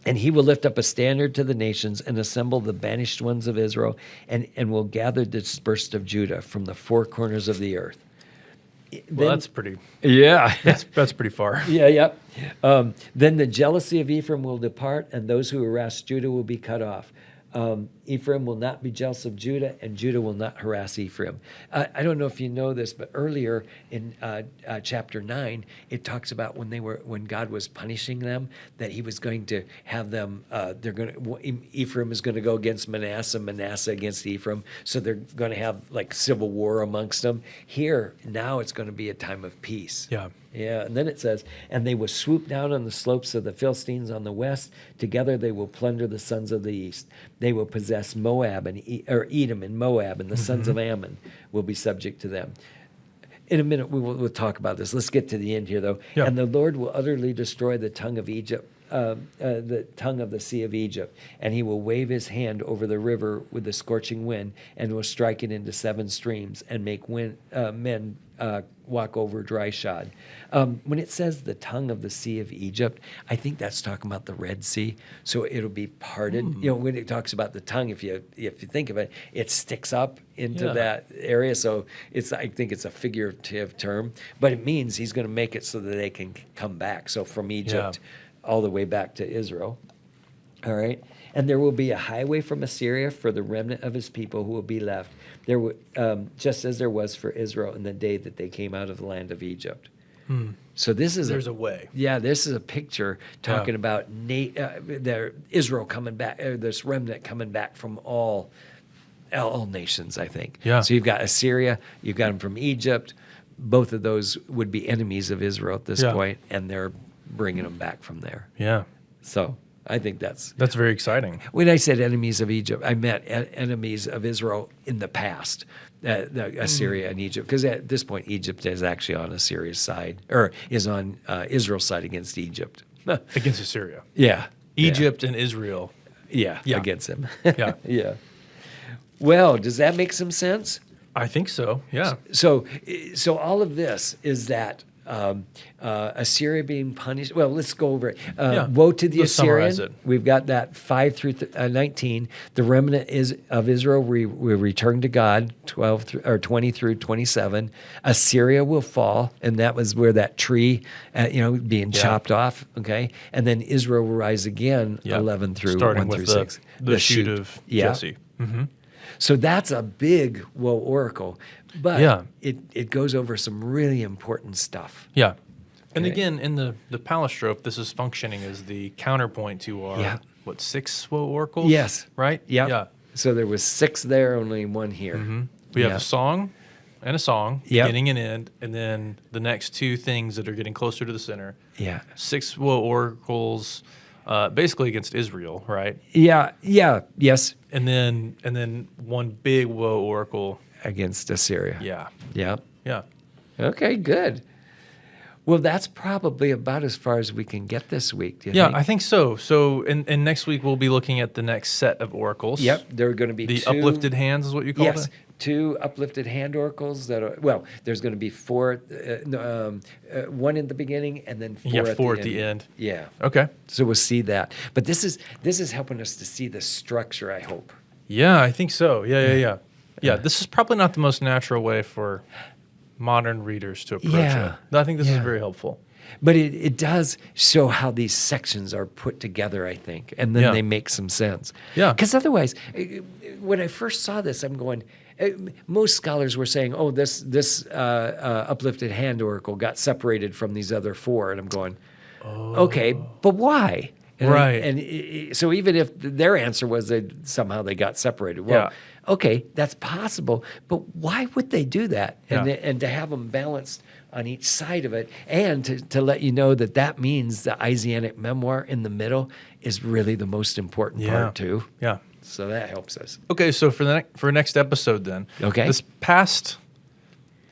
Speaker 2: And he will lift up a standard to the nations and assemble the banished ones of Israel and will gather the dispersed of Judah from the four corners of the earth.
Speaker 1: Well, that's pretty.
Speaker 2: Yeah.
Speaker 1: That's pretty far.
Speaker 2: Yeah. Then the jealousy of Ephraim will depart, and those who harass Judah will be cut off. Ephraim will not be jealous of Judah, and Judah will not harass Ephraim. I don't know if you know this, but earlier in chapter 9, it talks about when God was punishing them, that He was going to have them. Ephraim is going to go against Manasseh against Ephraim, so they're going to have like civil war amongst them. Here now, it's going to be a time of peace.
Speaker 1: Yeah.
Speaker 2: Yeah, and then it says, and they will swoop down on the slopes of the Philistines on the west. Together they will plunder the sons of the east. They will possess Moab or Edom and Moab, and the sons of Ammon will be subject to them. In a minute, we'll talk about this. Let's get to the end here, though.
Speaker 1: Yeah.
Speaker 2: And the Lord will utterly destroy the tongue of Egypt, the tongue of the sea of Egypt, and he will wave his hand over the river with the scorching wind, and will strike it into 7 streams, and make men walk over dry shod. When it says the tongue of the sea of Egypt, I think that's talking about the Red Sea. So it'll be parted. You know, when it talks about the tongue, if you think of it, it sticks up into that area. So I think it's a figurative term, but it means he's going to make it so that they can come back. So from Egypt all the way back to Israel. All right. And there will be a highway from Assyria for the remnant of his people who will be left. There, just as there was for Israel in the day that they came out of the land of Egypt. So there's
Speaker 1: a way.
Speaker 2: Yeah, this is a picture talking about Israel coming back, this remnant coming back from all nations, I think.
Speaker 1: Yeah.
Speaker 2: So you've got Assyria, you've got them from Egypt. Both of those would be enemies of Israel at this point, and they're bringing them back from there.
Speaker 1: Yeah.
Speaker 2: So I think that's
Speaker 1: very exciting.
Speaker 2: When I said enemies of Egypt, I meant enemies of Israel in the past, Assyria and Egypt, because at this point Egypt is actually on Assyria's side, or is on Israel's side against Egypt.
Speaker 1: Against Assyria.
Speaker 2: Yeah.
Speaker 1: Egypt and Israel.
Speaker 2: Yeah, against them.
Speaker 1: Yeah.
Speaker 2: Yeah. Well, does that make some sense?
Speaker 1: I think so, yeah.
Speaker 2: So all of this is that Assyria being punished. Well, let's go over it. Woe to the
Speaker 1: Let's summarize
Speaker 2: Assyrian.
Speaker 1: it.
Speaker 2: We've got that 5 through 19. The remnant of Israel will return to God, 20 through 27. Assyria will fall, and that was where that tree, being chopped off. Okay, and then Israel will rise again, 11 through
Speaker 1: starting
Speaker 2: 1
Speaker 1: with
Speaker 2: through 6.
Speaker 1: The shoot of Jesse. Mm-hmm.
Speaker 2: So that's a big Woe Oracle, but it goes over some really important stuff.
Speaker 1: Yeah. And
Speaker 2: Okay.
Speaker 1: again, in the palistrophe, this is functioning as the counterpoint to our, 6 Woe Oracles?
Speaker 2: Yes.
Speaker 1: Right?
Speaker 2: Yep.
Speaker 1: Yeah.
Speaker 2: So there was 6 there, only 1 here.
Speaker 1: Mm-hmm. We have a song and a song,
Speaker 2: Yep.
Speaker 1: beginning and end, and then the next 2 things that are getting closer to the center.
Speaker 2: Yeah.
Speaker 1: 6 Woe Oracles, basically against Israel, right?
Speaker 2: Yeah. Yeah. Yes.
Speaker 1: And then 1 big Woe Oracle.
Speaker 2: Against Assyria.
Speaker 1: Yeah.
Speaker 2: Yeah.
Speaker 1: Yeah.
Speaker 2: Okay, good. Well, that's probably about as far as we can get this week. Do you think?
Speaker 1: I think so. So, and next week we'll be looking at the next set of oracles.
Speaker 2: Yep. There are going to be
Speaker 1: The
Speaker 2: 2
Speaker 1: uplifted hands is what you call
Speaker 2: Yes.
Speaker 1: it?
Speaker 2: 2 uplifted hand oracles that are, there's going to be 4, 1 in the beginning and then 4 at
Speaker 1: 4
Speaker 2: the
Speaker 1: at the end.
Speaker 2: Yeah.
Speaker 1: Okay.
Speaker 2: So we'll see that. But this is helping us to see the structure, I hope.
Speaker 1: Yeah, I think so. Yeah. Yeah, this is probably not the most natural way for modern readers to approach it. I think this is very helpful.
Speaker 2: But it does show how these sections are put together, I think, and then they make some sense.
Speaker 1: Yeah.
Speaker 2: Because otherwise, when I first saw this, I'm going, most scholars were saying, oh, this uplifted hand oracle got separated from these other 4. And I'm going, okay, but why? And so even if their answer was that somehow they got separated, okay, that's possible, but why would they do that? And to have them balanced on each side of it, and to let you know that means the Isaianic memoir in the middle is really the most important part too.
Speaker 1: Yeah.
Speaker 2: So that helps us.
Speaker 1: Okay, so for next episode then.
Speaker 2: Okay.
Speaker 1: This past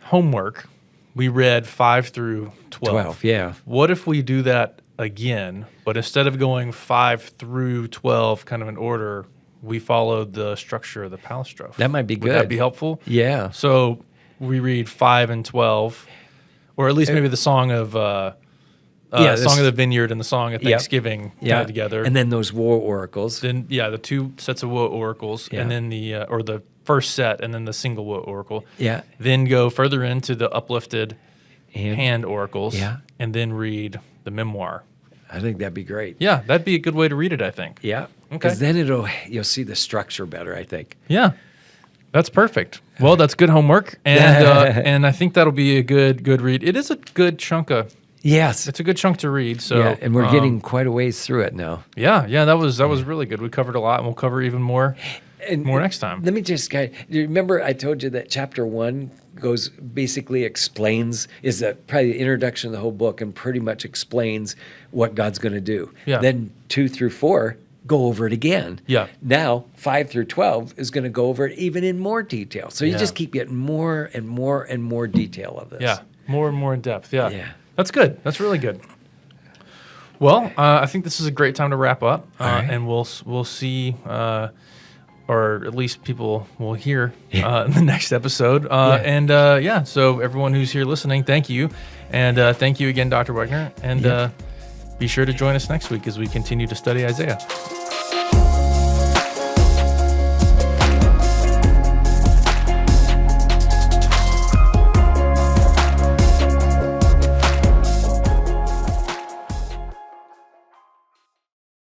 Speaker 1: homework, we read 5 through 12.
Speaker 2: Yeah.
Speaker 1: What if we do that again, but instead of going 5 through 12 kind of in order, we followed the structure of the palistrophe?
Speaker 2: That might be good.
Speaker 1: Would that be helpful?
Speaker 2: Yeah.
Speaker 1: So we read 5 and 12, or at least maybe the song of Song of the Vineyard and the Song of Thanksgiving tied together.
Speaker 2: And then those Woe Oracles.
Speaker 1: Then the 2 sets of Woe Oracles, and then the first set, and then the single Woe Oracle.
Speaker 2: Yeah.
Speaker 1: Then go further into the uplifted hand oracles.
Speaker 2: Yeah.
Speaker 1: And then read the memoir.
Speaker 2: I think that'd be great.
Speaker 1: Yeah, that'd be a good way to read it, I think.
Speaker 2: Yeah.
Speaker 1: Okay.
Speaker 2: Because then you'll see the structure better, I think.
Speaker 1: Yeah. That's perfect. Well, that's good homework, and I think that'll be a good read. It is a good chunk of.
Speaker 2: Yes.
Speaker 1: It's a good chunk to read. So
Speaker 2: and we're getting quite a ways through it now.
Speaker 1: Yeah, that was really good. We covered a lot, and we'll cover even more
Speaker 2: And
Speaker 1: more next time.
Speaker 2: Let me just remember I told you that chapter 1 basically explains, is probably the introduction of the whole book and pretty much explains what God's going to do.
Speaker 1: Yeah.
Speaker 2: Then 2 through 4 go over it again.
Speaker 1: Yeah.
Speaker 2: Now 5 through 12 is going to go over it even in more detail. So you just keep getting more and more and more detail of this.
Speaker 1: Yeah, more and more in depth. Yeah.
Speaker 2: Yeah.
Speaker 1: That's good. That's really good. Well, I think this is a great time to wrap up,
Speaker 2: right.
Speaker 1: and we'll see, or at least people will hear in the next episode. And so everyone who's here listening, thank you, and thank you again, Dr. Wegner, and be sure to join us next week as we continue to study Isaiah.